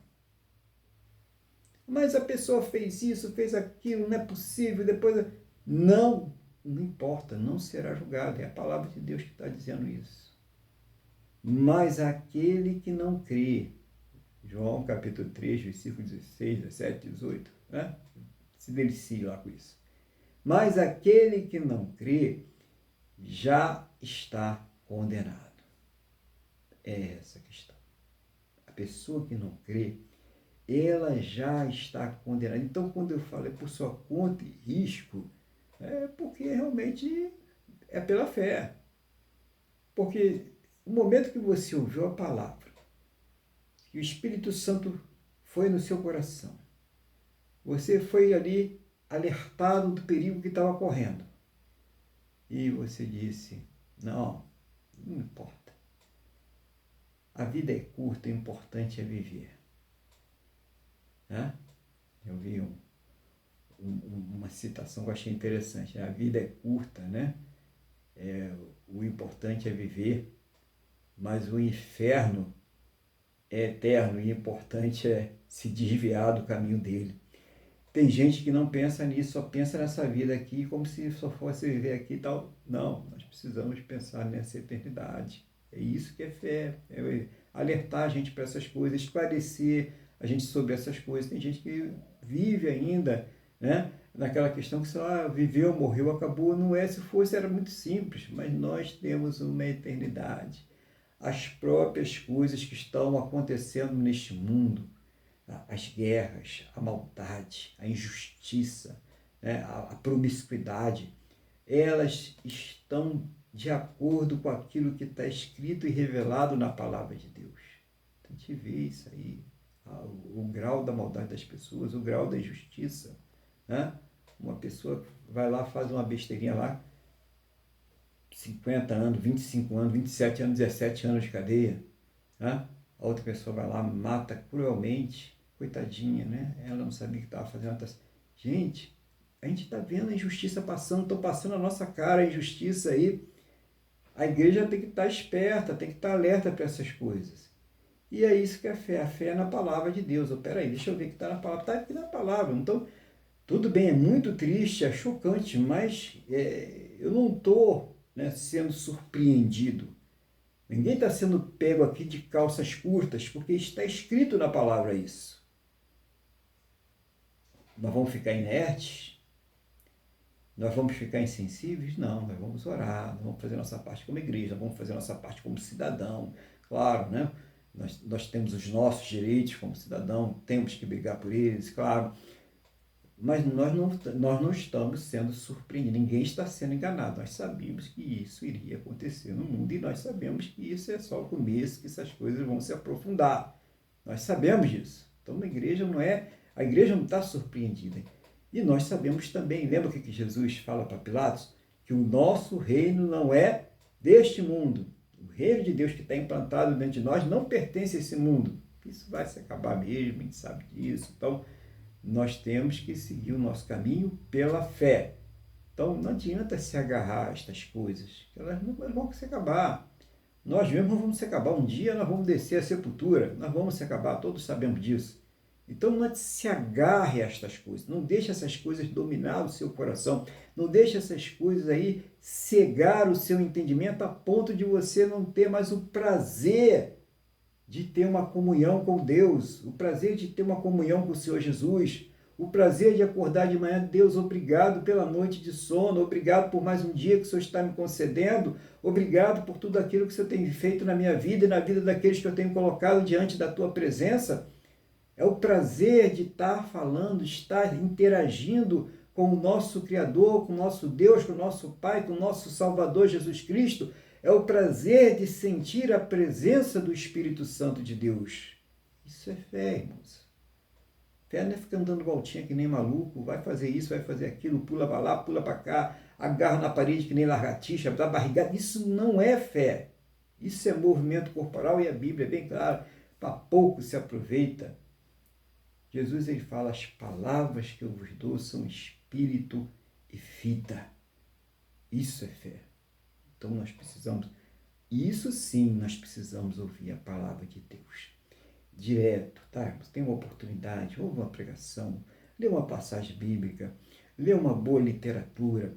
Mas a pessoa fez isso, fez aquilo, não é possível, depois... Não importa, não será julgado. É a palavra de Deus que está dizendo isso. Mas aquele que não crê, João capítulo 3, versículo 16, 17, 18, né? Se delicie lá com isso. Mas aquele que não crê já está condenado. É essa a questão. A pessoa que não crê, ela já está condenada. Então, quando eu falo por sua conta e risco, é porque realmente é pela fé. Porque o momento que você ouviu a palavra, que o Espírito Santo foi no seu coração, você foi ali alertado do perigo que estava correndo. E você disse, não importa. A vida é curta, o importante é viver. Né? Eu vi uma citação que eu achei interessante, né? A vida é curta, né? O importante é viver, mas o inferno é eterno e o importante é se desviar do caminho dele. Tem gente que não pensa nisso, só pensa nessa vida aqui como se só fosse viver aqui e tal. Não, nós precisamos pensar nessa eternidade. É isso que é fé, é alertar a gente para essas coisas, esclarecer a gente sobre essas coisas. Tem gente que vive ainda, né, naquela questão que só viveu, morreu, acabou. Não é, se fosse era muito simples, mas nós temos uma eternidade. As próprias coisas que estão acontecendo neste mundo, as guerras, a maldade, a injustiça, né, a promiscuidade, elas estão de acordo com aquilo que está escrito e revelado na palavra de Deus. A gente vê isso aí, o grau da maldade das pessoas, o grau da injustiça, né? Uma pessoa vai lá, faz uma besteirinha lá, 50 anos, 25 anos, 27 anos, 17 anos de cadeia, né? A outra pessoa vai lá, mata cruelmente, coitadinha, né? Ela não sabia o que estava fazendo. Gente, a gente está vendo a injustiça passando, estão passando a nossa cara a injustiça aí. A igreja tem que estar esperta, tem que estar alerta para essas coisas. E é isso que é a fé. A fé é na palavra de Deus. Peraí, deixa eu ver o que está na palavra. Está aqui na palavra. Então, tudo bem, é muito triste, é chocante, mas eu não estou, né, sendo surpreendido. Ninguém está sendo pego aqui de calças curtas, porque está escrito na palavra isso. Nós vamos ficar inertes? Nós vamos ficar insensíveis? Não, nós vamos orar, nós vamos fazer nossa parte como igreja, nós vamos fazer nossa parte como cidadão. Claro, né? Nós temos os nossos direitos como cidadão, temos que brigar por eles, claro. Mas nós não estamos sendo surpreendidos, ninguém está sendo enganado. Nós sabíamos que isso iria acontecer no mundo e nós sabemos que isso é só o começo, que essas coisas vão se aprofundar. Nós sabemos disso. Então a igreja não está surpreendida. E nós sabemos também, lembra o que Jesus fala para Pilatos? Que o nosso reino não é deste mundo. O reino de Deus que está implantado dentro de nós não pertence a esse mundo. Isso vai se acabar mesmo, a gente sabe disso. Então, nós temos que seguir o nosso caminho pela fé. Então, não adianta se agarrar a estas coisas, elas não vão se acabar. Nós mesmos vamos se acabar. Um dia nós vamos descer a sepultura, nós vamos se acabar, todos sabemos disso. Então, não se agarre a estas coisas, não deixe essas coisas dominar o seu coração, não deixe essas coisas aí cegar o seu entendimento a ponto de você não ter mais o prazer de ter uma comunhão com Deus, o prazer de ter uma comunhão com o Senhor Jesus, o prazer de acordar de manhã. Deus, obrigado pela noite de sono, obrigado por mais um dia que o Senhor está me concedendo, obrigado por tudo aquilo que o Senhor tem feito na minha vida e na vida daqueles que eu tenho colocado diante da tua presença. É o prazer de estar falando, de estar interagindo com o nosso Criador, com o nosso Deus, com o nosso Pai, com o nosso Salvador Jesus Cristo. É o prazer de sentir a presença do Espírito Santo de Deus. Isso é fé, irmãos. Fé não é ficar andando voltinha que nem maluco, vai fazer isso, vai fazer aquilo, pula para lá, pula para cá, agarra na parede que nem lagartixa, dá barrigada. Isso não é fé. Isso é movimento corporal e a Bíblia é bem clara. Para pouco se aproveita. Jesus, ele fala, as palavras que eu vos dou são espírito e vida. Isso é fé. Então nós precisamos, isso sim, nós precisamos ouvir a palavra de Deus. Direto, tá? Você tem uma oportunidade, ouve uma pregação, lê uma passagem bíblica, lê uma boa literatura,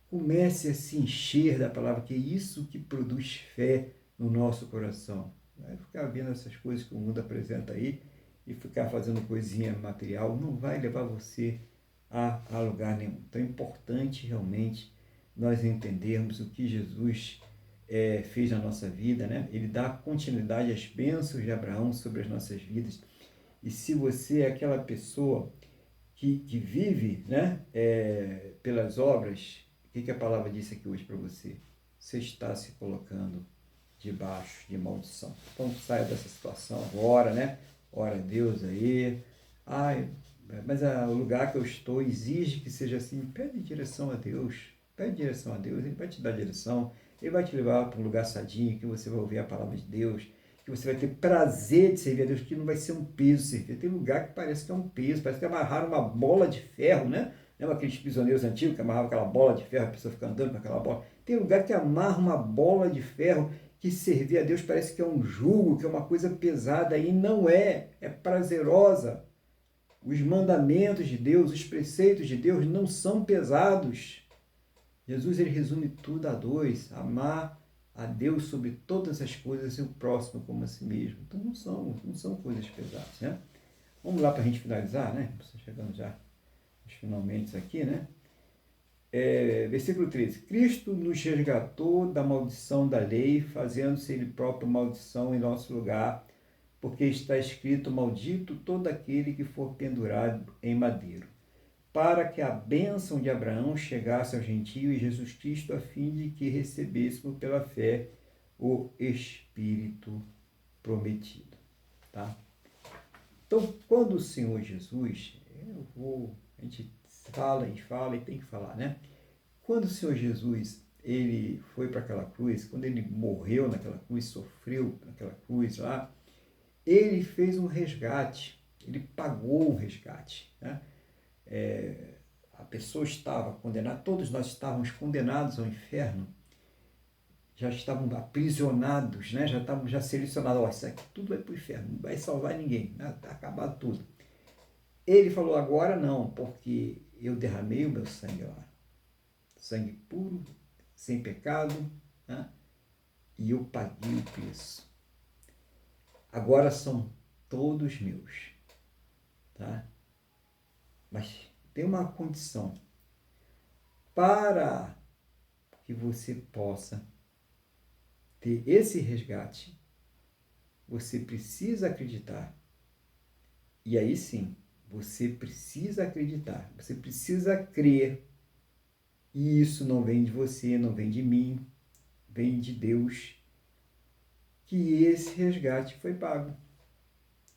comece a se encher da palavra, que é isso que produz fé no nosso coração. Não é ficar vendo essas coisas que o mundo apresenta aí, e ficar fazendo coisinha material, não vai levar você a lugar nenhum. Então é importante realmente nós entendermos o que Jesus fez na nossa vida, né? Ele dá continuidade às bênçãos de Abraão sobre as nossas vidas. E se você é aquela pessoa que vive, né, pelas obras, o que a palavra disse aqui hoje para você? Você está se colocando debaixo de maldição. Então saia dessa situação agora, né? Ora a Deus aí. Mas o lugar que eu estou exige que seja assim. Pede direção a Deus. Pede direção a Deus. Ele vai te dar direção. Ele vai te levar para um lugar sadinho, que você vai ouvir a palavra de Deus, que você vai ter prazer de servir a Deus, que não vai ser um peso servir. Tem lugar que parece que é um peso, parece que amarraram uma bola de ferro, né, Lembra aqueles prisioneiros antigos que amarravam aquela bola de ferro, a pessoa fica andando com aquela bola? Tem lugar que amarra uma bola de ferro que servir a Deus parece que é um jugo, que é uma coisa pesada, e não é, é prazerosa. Os mandamentos de Deus, os preceitos de Deus não são pesados. Jesus ele resume tudo a dois: amar a Deus sobre todas as coisas e o próximo como a si mesmo. Então não são coisas pesadas, né? Vamos lá para a gente finalizar, né? Estou chegando já finalmente aqui, né? Versículo 13. Cristo nos resgatou da maldição da lei, fazendo-se ele próprio maldição em nosso lugar, porque está escrito: maldito todo aquele que for pendurado em madeiro, para que a bênção de Abraão chegasse ao gentio e Jesus Cristo, a fim de que recebêssemos pela fé o Espírito prometido. Tá? Então, quando o Senhor Jesus, a gente fala e tem que falar, né? Quando o Senhor Jesus, ele foi para aquela cruz, quando ele morreu naquela cruz, sofreu naquela cruz lá, ele fez um resgate, ele pagou um resgate, né? A pessoa estava condenada, todos nós estávamos condenados ao inferno, já estavam aprisionados, né? Já estávamos selecionados: ó, isso aqui tudo vai para o inferno, não vai salvar ninguém, né? Está acabado tudo. Ele falou: agora não, porque eu derramei o meu sangue lá, sangue puro, sem pecado, né? E eu paguei o preço. Agora são todos meus, tá? Mas tem uma condição: para que você possa ter esse resgate, você precisa acreditar. E aí sim, você precisa acreditar, você precisa crer. E isso não vem de você, não vem de mim, vem de Deus, que esse resgate foi pago,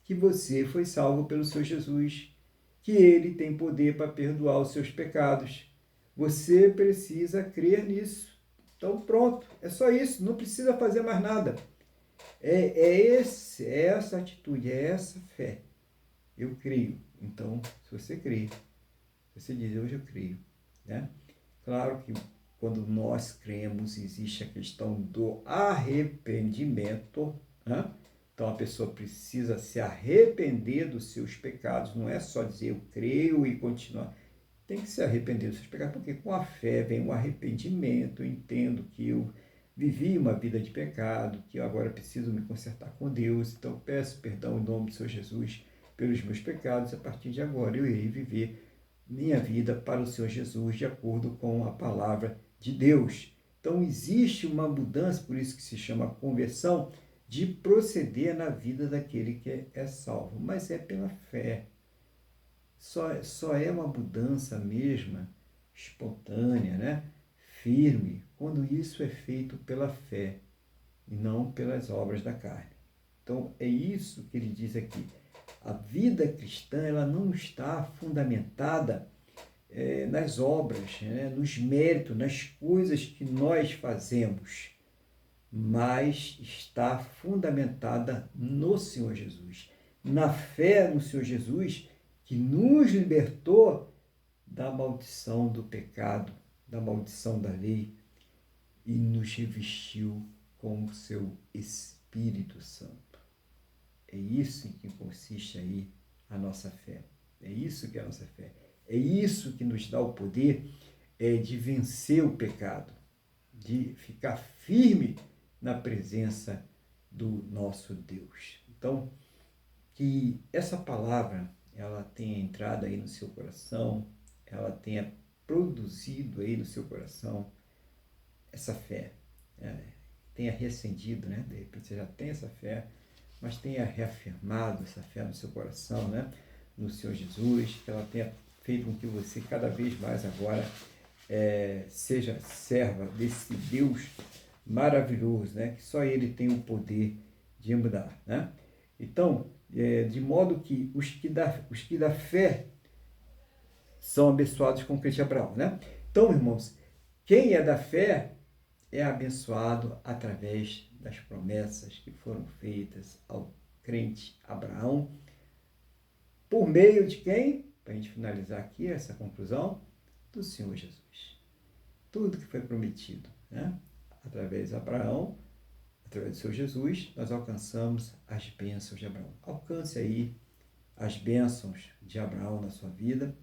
que você foi salvo pelo seu Jesus, que ele tem poder para perdoar os seus pecados. Você precisa crer nisso. Então pronto, é só isso, não precisa fazer mais nada. É essa atitude, é essa fé. Eu creio. Então, se você crê, você diz: hoje eu creio, né? Claro que quando nós cremos, existe a questão do arrependimento, né? Então a pessoa precisa se arrepender dos seus pecados, não é só dizer eu creio e continuar. Tem que se arrepender dos seus pecados, porque com a fé vem o arrependimento. Eu entendo que eu vivi uma vida de pecado, que eu agora preciso me consertar com Deus, então peço perdão em nome do Senhor Jesus pelos meus pecados. A partir de agora eu irei viver minha vida para o Senhor Jesus de acordo com a palavra de Deus. Então existe uma mudança, por isso que se chama conversão, de proceder na vida daquele que é salvo, mas é pela fé. Só é uma mudança mesma, espontânea, né? Firme, quando isso é feito pela fé e não pelas obras da carne. Então é isso que ele diz aqui. A vida cristã ela não está fundamentada nas obras, né? Nos méritos, nas coisas que nós fazemos, mas está fundamentada no Senhor Jesus, na fé no Senhor Jesus, que nos libertou da maldição do pecado, da maldição da lei, e nos revestiu com o seu Espírito Santo. É isso em que consiste aí a nossa fé. É isso que é a nossa fé. É isso que nos dá o poder de vencer o pecado, de ficar firme na presença do nosso Deus. Então, que essa palavra ela tenha entrado aí no seu coração, ela tenha produzido aí no seu coração essa fé, tenha reacendido, né? De repente você já tem essa fé, mas tenha reafirmado essa fé no seu coração, né? No Senhor Jesus, que ela tenha feito com que você cada vez mais agora seja serva desse Deus maravilhoso, né? Que só Ele tem o poder de mudar, né? Então, de modo que os que da fé são abençoados com o crente Abraão, né? Então, irmãos, quem é da fé é abençoado através das promessas que foram feitas ao crente Abraão, por meio de quem? Para a gente finalizar aqui essa conclusão, do Senhor Jesus. Tudo que foi prometido, né? Através de Abraão, através do Senhor Jesus, nós alcançamos as bênçãos de Abraão. Alcance aí as bênçãos de Abraão na sua vida,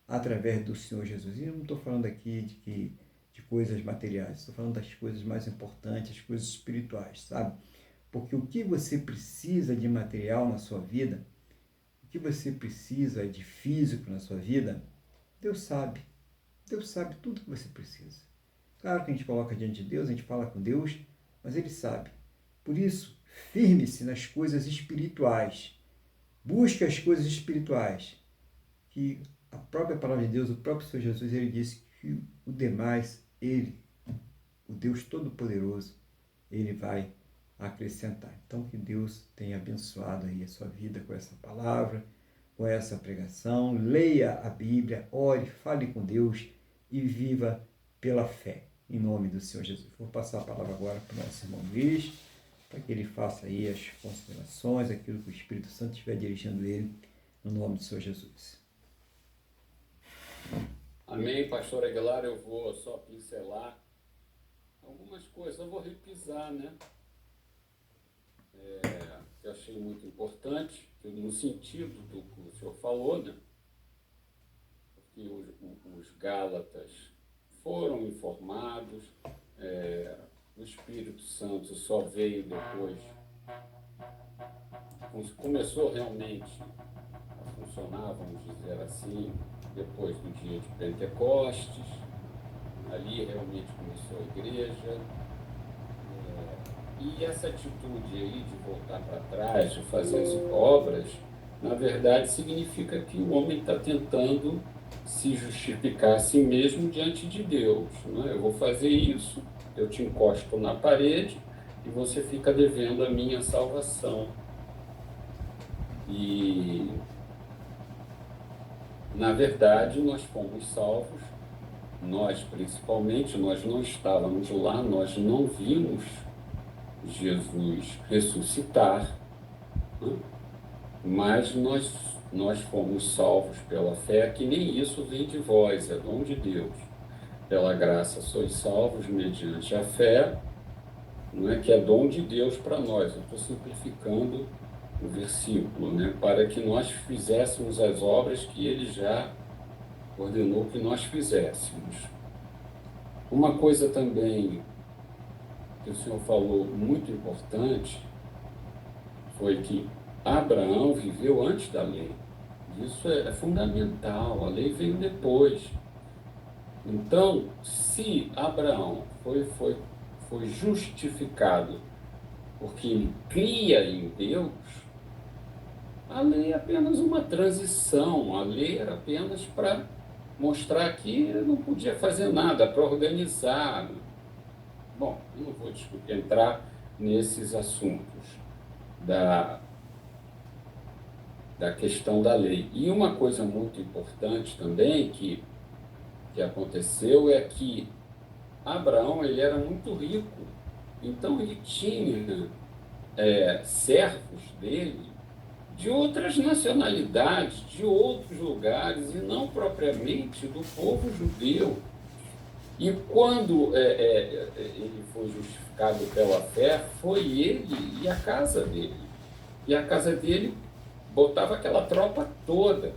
através do Senhor Jesus. E eu não estou falando aqui de coisas materiais, estou falando das coisas mais importantes, as coisas espirituais, sabe? Porque o que você precisa de material na sua vida, o que você precisa de físico na sua vida, Deus sabe. Deus sabe tudo que você precisa. Claro que a gente coloca diante de Deus, a gente fala com Deus, mas Ele sabe. Por isso, firme-se nas coisas espirituais. Busque as coisas espirituais, que a própria palavra de Deus, o próprio Senhor Jesus, Ele disse que o demais, Ele, o Deus Todo-Poderoso, Ele vai acrescentar. Então, que Deus tenha abençoado aí a sua vida com essa palavra, com essa pregação. Leia a Bíblia, ore, fale com Deus e viva pela fé, em nome do Senhor Jesus. Vou passar a palavra agora para o nosso irmão Luiz, para que ele faça aí as considerações, aquilo que o Espírito Santo estiver dirigindo ele, no nome do Senhor Jesus. Amém, pastor Aguilar. Eu vou só pincelar algumas coisas, eu vou repisar, né? Que eu achei muito importante, no sentido do que o senhor falou, né? Que os Gálatas foram informados, o Espírito Santo só veio depois, começou realmente a funcionar, vamos dizer assim, depois do dia de Pentecostes. Ali realmente começou a igreja. E essa atitude aí de voltar para trás, de fazer as obras, na verdade significa que o homem está tentando se justificar a si mesmo diante de Deus. Não é? Eu vou fazer isso, eu te encosto na parede e você fica devendo a minha salvação. E, na verdade, nós fomos salvos, nós principalmente, nós não estávamos lá, nós não vimos Jesus ressuscitar, né? Mas nós fomos salvos pela fé, que nem isso vem de vós, é dom de Deus. Pela graça sois salvos mediante a fé, não é que é dom de Deus para nós. Eu estou simplificando o versículo, né? Para que nós fizéssemos as obras que Ele já ordenou que nós fizéssemos. Uma coisa também que o senhor falou muito importante foi que Abraão viveu antes da lei. Isso é fundamental, a lei veio depois. Então, se Abraão foi justificado porque ele cria em Deus, a lei é apenas uma transição, a lei era apenas para mostrar que ele não podia fazer nada, para organizar. Bom, eu não vou entrar nesses assuntos da questão da lei. E uma coisa muito importante também que aconteceu é que Abraão ele era muito rico, então ele tinha servos dele de outras nacionalidades, de outros lugares, e não propriamente do povo judeu. E quando ele foi justificado pela fé, foi ele e a casa dele. E a casa dele botava aquela tropa toda.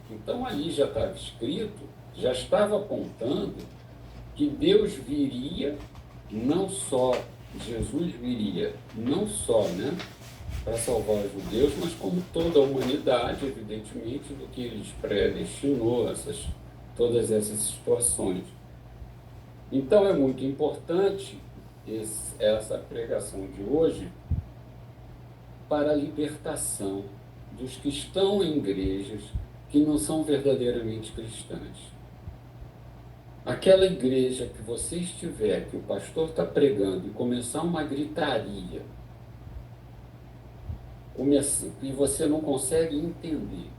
Então ali já estava escrito, já estava apontando que Deus viria, não só, Jesus viria, não só, né, para salvar os judeus, mas como toda a humanidade, evidentemente, do que ele predestinou, todas essas situações. Então é muito importante essa pregação de hoje para a libertação dos que estão em igrejas que não são verdadeiramente cristãs. Aquela igreja que você estiver, que o pastor está pregando e começar uma gritaria, e você não consegue entender,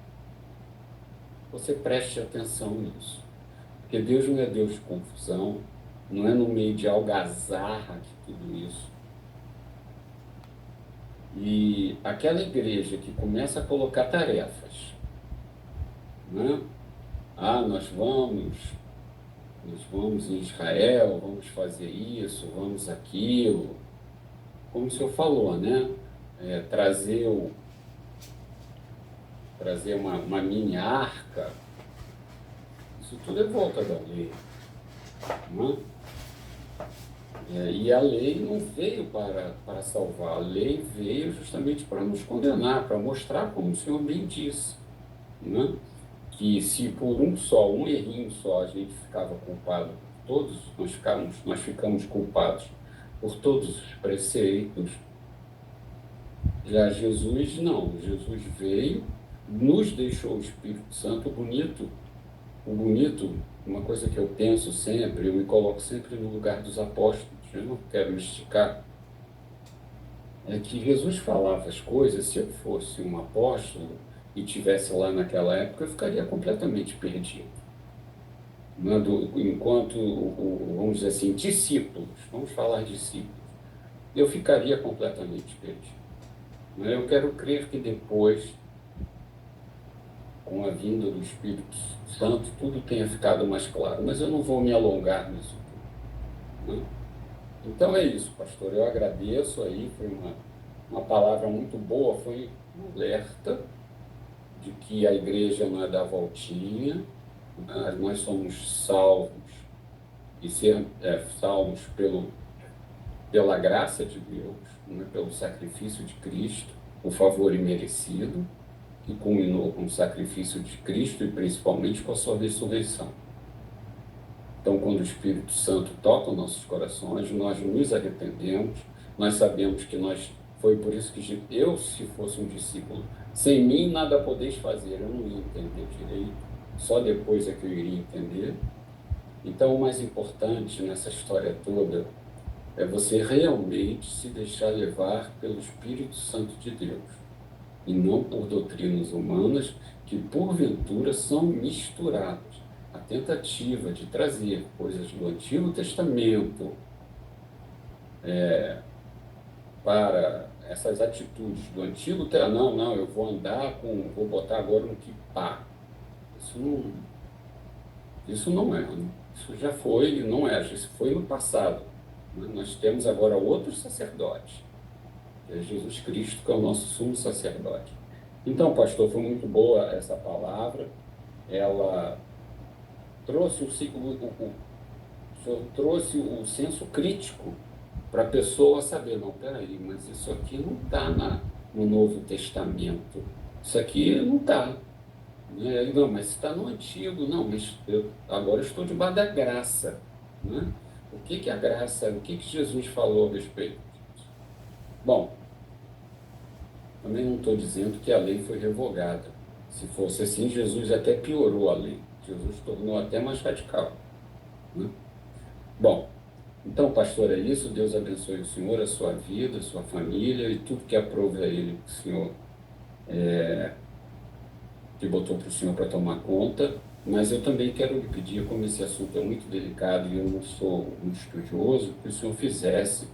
você preste atenção nisso. Porque Deus não é Deus de confusão, não é no meio de algazarra de tudo isso. E aquela igreja que começa a colocar tarefas, né? Nós vamos Nós vamos em Israel, vamos fazer isso, vamos aquilo. Como o senhor falou, né? Trazer uma mini arca, isso tudo é volta da lei, né? E a lei não veio para salvar, a lei veio justamente para nos condenar, para mostrar, como o senhor bem disse, né? Que se por um errinho só, a gente ficava culpado, todos nós ficamos culpados por todos os preceitos. Já Jesus não, Jesus veio, nos deixou o Espírito Santo o bonito, uma coisa que eu penso sempre, eu me coloco sempre no lugar dos apóstolos, eu não quero me esticar, é que Jesus falava as coisas, se eu fosse um apóstolo e tivesse lá naquela época, eu ficaria completamente perdido. Enquanto, vamos dizer assim, discípulos, vamos falar discípulos, eu ficaria completamente perdido. Eu quero crer que depois, com a vinda do Espírito Santo, tudo tenha ficado mais claro, mas eu não vou me alongar nisso tudo, né? Então é isso, pastor, eu agradeço aí, foi uma palavra muito boa, foi um alerta de que a igreja não é da voltinha, nós somos salvos e ser salvos pela graça de Deus, né, pelo sacrifício de Cristo, o favor imerecido, que culminou com o sacrifício de Cristo e principalmente com a sua ressurreição. Então, quando o Espírito Santo toca os nossos corações, nós nos arrependemos, nós sabemos que foi por isso que eu, se fosse um discípulo, sem mim nada podeis fazer, eu não ia entender direito, só depois é que eu iria entender. Então, o mais importante nessa história toda é você realmente se deixar levar pelo Espírito Santo de Deus, e não por doutrinas humanas que, porventura, são misturadas. A tentativa de trazer coisas do Antigo Testamento para essas atitudes do Antigo Testamento, não, eu vou botar agora um kippá. Isso não é, né? Isso já foi, não é, isso foi no passado. Nós temos agora outro sacerdote, que é Jesus Cristo, que é o nosso sumo sacerdote. Então, pastor, foi muito boa essa palavra. Ela trouxe o senhor trouxe o senso crítico para a pessoa saber, não, peraí, mas isso aqui não está no Novo Testamento. Isso aqui não está. Não, mas está no Antigo. Não, mas agora estou debaixo da graça, né? O que é a graça? O que Jesus falou a respeito disso? Bom, também não estou dizendo que a lei foi revogada. Se fosse assim, Jesus até piorou a lei. Jesus tornou até mais radical, né? Bom, então, pastor, é isso. Deus abençoe o senhor, a sua vida, a sua família e tudo que aprove a ele, que o senhor que botou para o senhor para tomar conta. Mas eu também quero lhe pedir, como esse assunto é muito delicado e eu não sou um estudioso, que o senhor fizesse,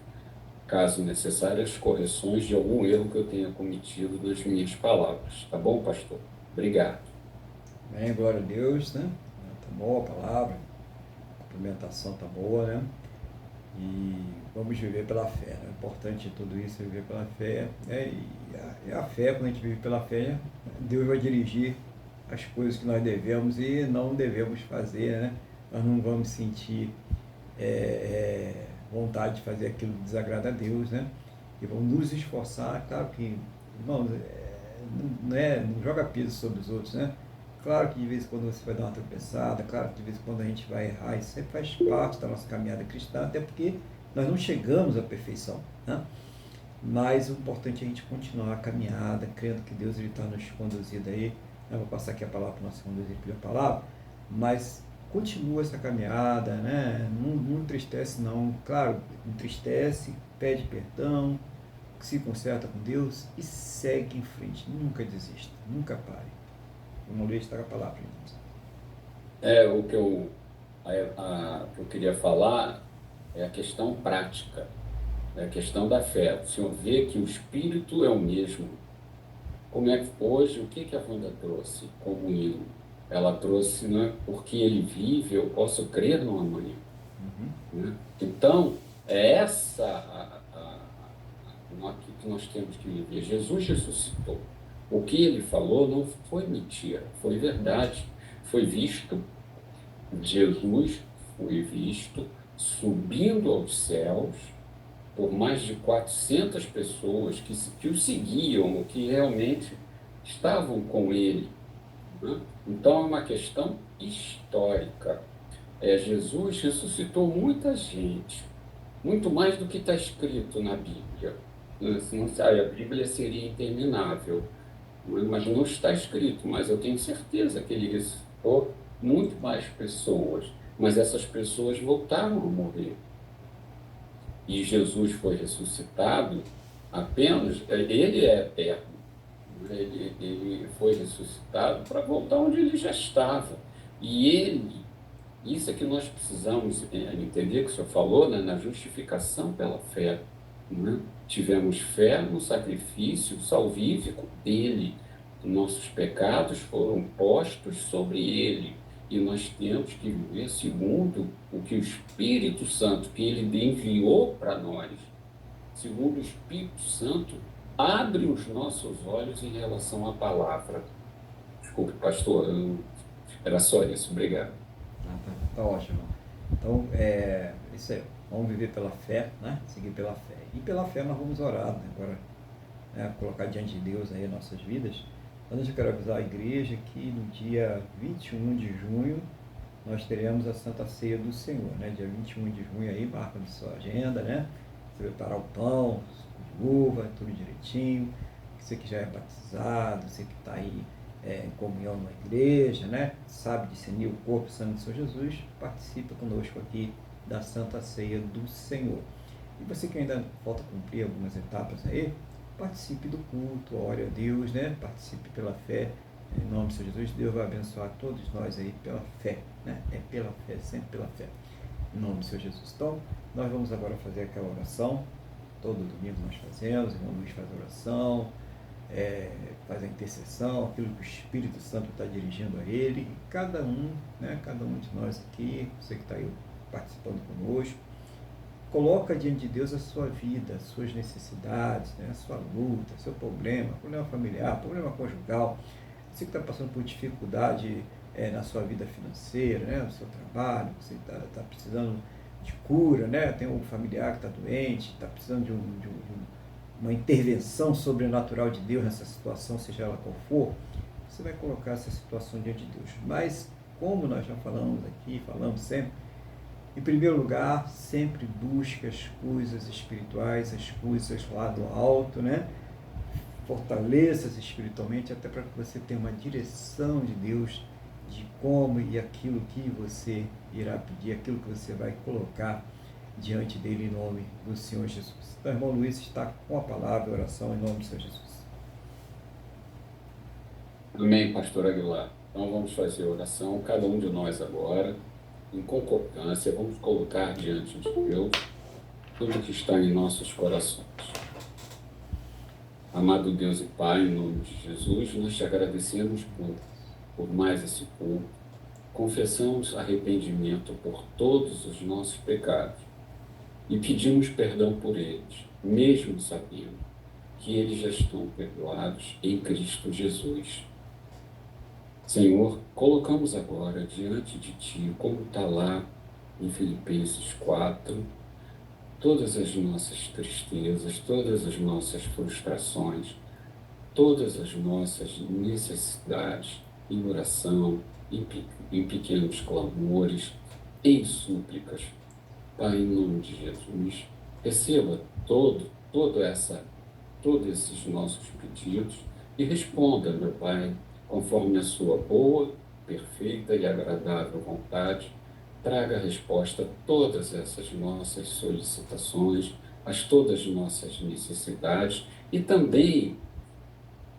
caso necessário, as correções de algum erro que eu tenha cometido nas minhas palavras. Tá bom, pastor? Obrigado. Bem, glória a Deus, né? Tá boa a palavra, a complementação tá boa, né? E vamos viver pela fé, né? O importante de tudo isso é viver pela fé, né? E a fé, quando a gente vive pela fé, Deus vai dirigir as coisas que nós devemos e não devemos fazer, né? Nós não vamos sentir vontade de fazer aquilo que desagrada a Deus, né? E vamos nos esforçar, claro que, irmãos, não joga peso sobre os outros, né? Claro que de vez em quando você vai dar uma tropeçada, claro que de vez em quando a gente vai errar, isso sempre faz parte da nossa caminhada cristã, até porque nós não chegamos à perfeição, né? Mas o importante é a gente continuar a caminhada, crendo que Deus está nos conduzindo aí. Eu vou passar aqui a palavra para o nosso conduzir pela palavra, mas continua essa caminhada, né? Não entristece não, claro, entristece, pede perdão, se conserta com Deus e segue em frente, nunca desista, nunca pare. Vamos ler a palavra. O que eu queria falar é a questão prática, é a questão da fé. O senhor vê que o Espírito é o mesmo. Como é que hoje, o que a Wanda trouxe como hino? Ela trouxe, né, porque ele vive, eu posso crer no amanhã. Né? Então, é essa aqui que nós temos que viver. Jesus ressuscitou. O que ele falou não foi mentira, foi verdade. Foi visto, Jesus foi visto subindo aos céus por mais de 400 pessoas que o seguiam, que realmente estavam com ele. Né? Então, é uma questão histórica. Jesus ressuscitou muita gente, muito mais do que está escrito na Bíblia. Né? Senão, a Bíblia seria interminável, mas não está escrito. Mas eu tenho certeza que ele ressuscitou muito mais pessoas, mas essas pessoas voltaram a morrer. E Jesus foi ressuscitado apenas, ele é eterno. Ele foi ressuscitado para voltar onde ele já estava. E isso é que nós precisamos entender, que o senhor falou, né, na justificação pela fé. Né? Tivemos fé no sacrifício salvífico dele. Nossos pecados foram postos sobre ele. E nós temos que viver segundo o que o Espírito Santo, que ele enviou para nós, segundo o Espírito Santo, abre os nossos olhos em relação à palavra. Desculpe, pastor, era só isso. Obrigado. Tá ótimo. Então, isso aí. Vamos viver pela fé, né? Seguir pela fé. E pela fé nós vamos orar, né? Agora, né? Colocar diante de Deus aí nossas vidas. Antes eu quero avisar a igreja que no dia 21 de junho nós teremos a Santa Ceia do Senhor, né? Dia 21 de junho aí, marca na sua agenda, né? Você preparar o pão, suco de uva, tudo direitinho. Você que já é batizado, você que está aí em comunhão numa igreja, né? Sabe discernir o corpo e sangue de São Jesus, participa conosco aqui da Santa Ceia do Senhor. E você que ainda falta cumprir algumas etapas aí, participe do culto, ore a Deus, né? Participe pela fé, em nome de Senhor Jesus. Deus vai abençoar todos nós aí pela fé, né? É pela fé, sempre pela fé, em nome de Senhor Jesus. Então, nós vamos agora fazer aquela oração, todo domingo nós fazemos, o irmão Luiz faz a oração, faz a intercessão, aquilo que o Espírito Santo está dirigindo a ele, e cada um, né? Cada um de nós aqui, você que está aí participando conosco, coloca diante de Deus a sua vida, as suas necessidades, né? A sua luta, seu problema familiar, problema conjugal, você que está passando por dificuldade na sua vida financeira, né? No seu trabalho, você está precisando de cura, né? Tem um familiar que está doente, está precisando de uma intervenção sobrenatural de Deus nessa situação, seja ela qual for, você vai colocar essa situação diante de Deus. Mas, como nós já falamos aqui, falamos sempre, em primeiro lugar, sempre busque as coisas espirituais, as coisas lá do alto, né? Fortaleça-se espiritualmente, até para que você tenha uma direção de Deus de como e aquilo que você irá pedir, aquilo que você vai colocar diante dele em nome do Senhor Jesus. Então, irmão Luiz está com a palavra, a oração em nome do Senhor Jesus. Amém, pastor Aguilar. Então vamos fazer a oração, cada um de nós agora, em concordância, vamos colocar diante de Deus tudo que está em nossos corações. Amado Deus e Pai, em nome de Jesus, nós te agradecemos por mais esse culto. Confessamos arrependimento por todos os nossos pecados e pedimos perdão por eles, mesmo sabendo que eles já estão perdoados em Cristo Jesus. Senhor, colocamos agora diante de Ti, como está lá em Filipenses 4, todas as nossas tristezas, todas as nossas frustrações, todas as nossas necessidades, em oração, em pequenos clamores, em súplicas. Pai, em nome de Jesus, receba todos esses nossos pedidos e responda, meu Pai, conforme a sua boa, perfeita e agradável vontade. Traga a resposta a todas essas nossas solicitações, a todas as nossas necessidades, e também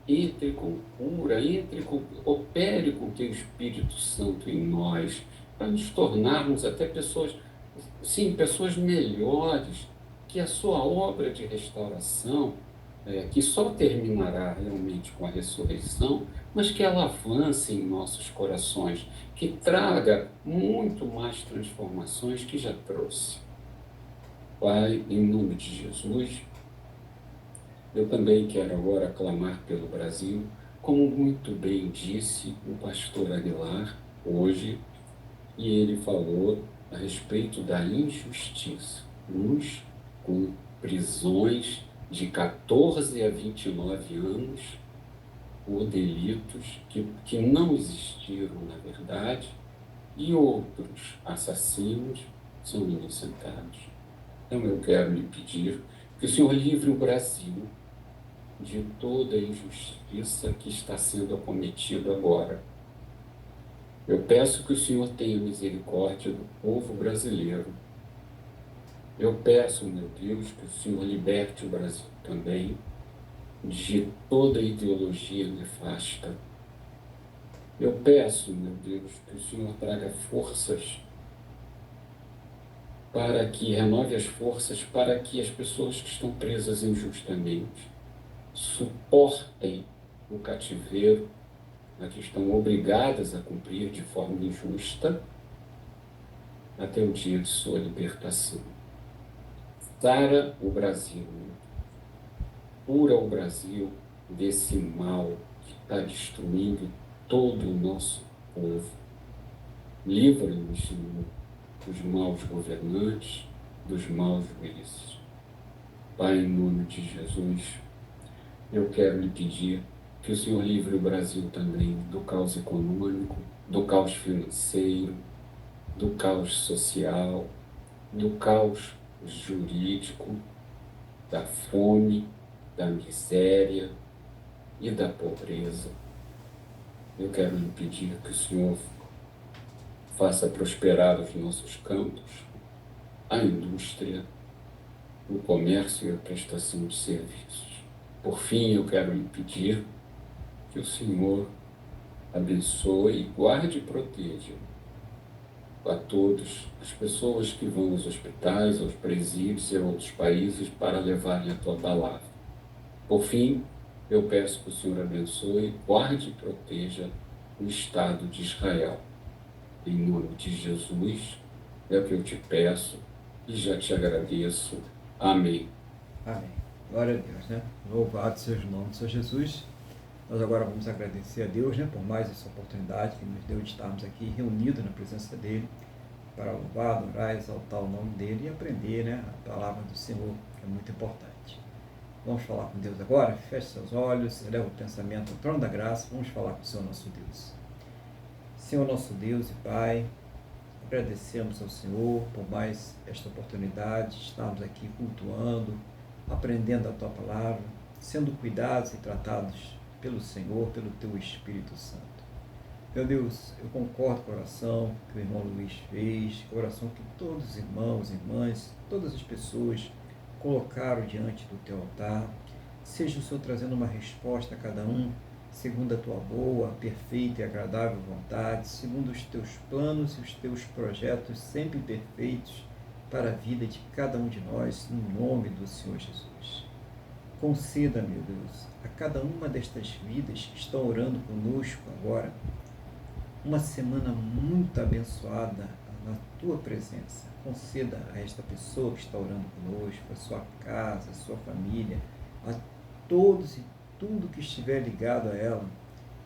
entre com cura, opere com o teu Espírito Santo em nós, para nos tornarmos até pessoas melhores, que a sua obra de restauração que só terminará realmente com a ressurreição, mas que ela avance em nossos corações, que traga muito mais transformações que já trouxe. Pai, em nome de Jesus, eu também quero agora clamar pelo Brasil, como muito bem disse o pastor Aguilar hoje, e ele falou a respeito da injustiça. Uns com prisões de 14 a 29 anos por delitos que não existiram na verdade, e outros assassinos são inocentados. Então eu quero lhe pedir que o Senhor livre o Brasil de toda a injustiça que está sendo acometida agora. Eu peço que o Senhor tenha misericórdia do povo brasileiro. Eu peço, meu Deus, que o Senhor liberte o Brasil também de toda a ideologia nefasta. Eu peço, meu Deus, que o Senhor traga forças para que renove as forças para que as pessoas que estão presas injustamente suportem o cativeiro a que estão obrigadas a cumprir de forma injusta até o dia de sua libertação. Sara o Brasil, cura o Brasil desse mal que está destruindo todo o nosso povo. Livra-nos, Senhor, dos maus governantes, dos maus juízes. Pai, em nome de Jesus, eu quero lhe pedir que o Senhor livre o Brasil também do caos econômico, do caos financeiro, do caos social, do caos jurídico, da fome, da miséria e da pobreza. Eu quero lhe pedir que o Senhor faça prosperar os nossos campos, a indústria, o comércio e a prestação de serviços. Por fim, eu quero lhe pedir que o Senhor abençoe, guarde e proteja a todos, as pessoas que vão aos hospitais, aos presídios e a outros países para levarem a tua palavra. Por fim, eu peço que o Senhor abençoe, guarde e proteja o Estado de Israel. Em nome de Jesus, é o que eu te peço e já te agradeço. Amém. Amém. Glória a Deus, né? Louvado seja o nome do Senhor Jesus. Nós agora vamos agradecer a Deus, né, por mais essa oportunidade que nos deu de estarmos aqui reunidos na presença dEle, para louvar, adorar, exaltar o nome dEle e aprender, né, a palavra do Senhor, que é muito importante. Vamos falar com Deus agora? Feche seus olhos, eleva o pensamento ao trono da graça, vamos falar com o Senhor nosso Deus. Senhor nosso Deus e Pai, agradecemos ao Senhor por mais esta oportunidade de estarmos aqui cultuando, aprendendo a Tua palavra, sendo cuidados e tratados pelo Senhor, pelo Teu Espírito Santo. Meu Deus, eu concordo com a oração que o irmão Luiz fez, com a oração que todos os irmãos, irmãs, todas as pessoas colocaram diante do Teu altar. Seja o Senhor trazendo uma resposta a cada um, segundo a Tua boa, perfeita e agradável vontade, segundo os Teus planos e os Teus projetos sempre perfeitos para a vida de cada um de nós, no nome do Senhor Jesus. Conceda, meu Deus, a cada uma destas vidas que estão orando conosco agora, uma semana muito abençoada na Tua presença. Conceda a esta pessoa que está orando conosco, a sua casa, a sua família, a todos e tudo que estiver ligado a ela,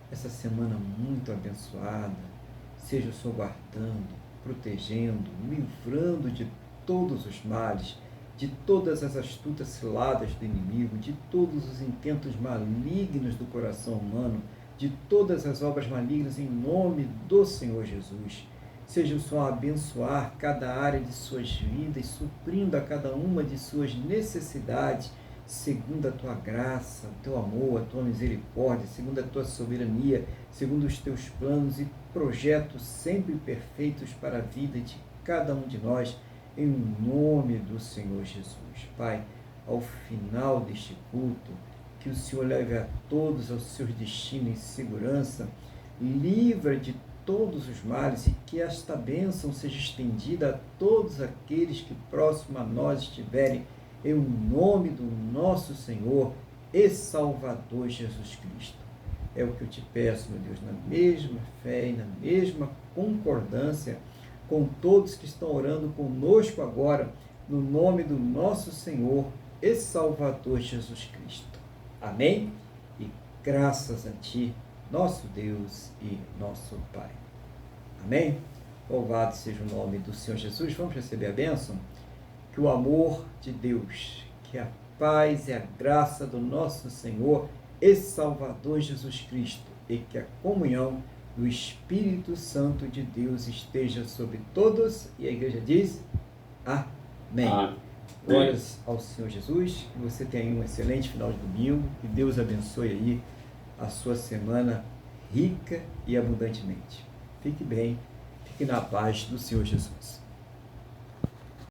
essa semana muito abençoada. Seja o Senhor guardando, protegendo, livrando de todos os males, de todas as astutas ciladas do inimigo, de todos os intentos malignos do coração humano, de todas as obras malignas, em nome do Senhor Jesus. Seja o Senhor abençoar cada área de suas vidas, suprindo a cada uma de suas necessidades, segundo a Tua graça, o Teu amor, a Tua misericórdia, segundo a Tua soberania, segundo os Teus planos e projetos sempre perfeitos para a vida de cada um de nós, em nome do Senhor Jesus. Pai, ao final deste culto, que o Senhor leve a todos aos seus destinos em segurança, livra de todos os males e que esta bênção seja estendida a todos aqueles que próximo a nós estiverem, em nome do nosso Senhor e Salvador Jesus Cristo. É o que eu te peço, meu Deus, na mesma fé e na mesma concordância com todos que estão orando conosco agora, no nome do nosso Senhor e Salvador Jesus Cristo. Amém? E graças a Ti, nosso Deus e nosso Pai. Amém? Louvado seja o nome do Senhor Jesus. Vamos receber a bênção? Que o amor de Deus, que a paz e a graça do nosso Senhor e Salvador Jesus Cristo e que a comunhão do Espírito Santo de Deus esteja sobre todos. E a igreja diz: Amém. Glórias ao Senhor Jesus. Que você tenha aí um excelente final de domingo. Que Deus abençoe aí a sua semana rica e abundantemente. Fique bem, fique na paz do Senhor Jesus.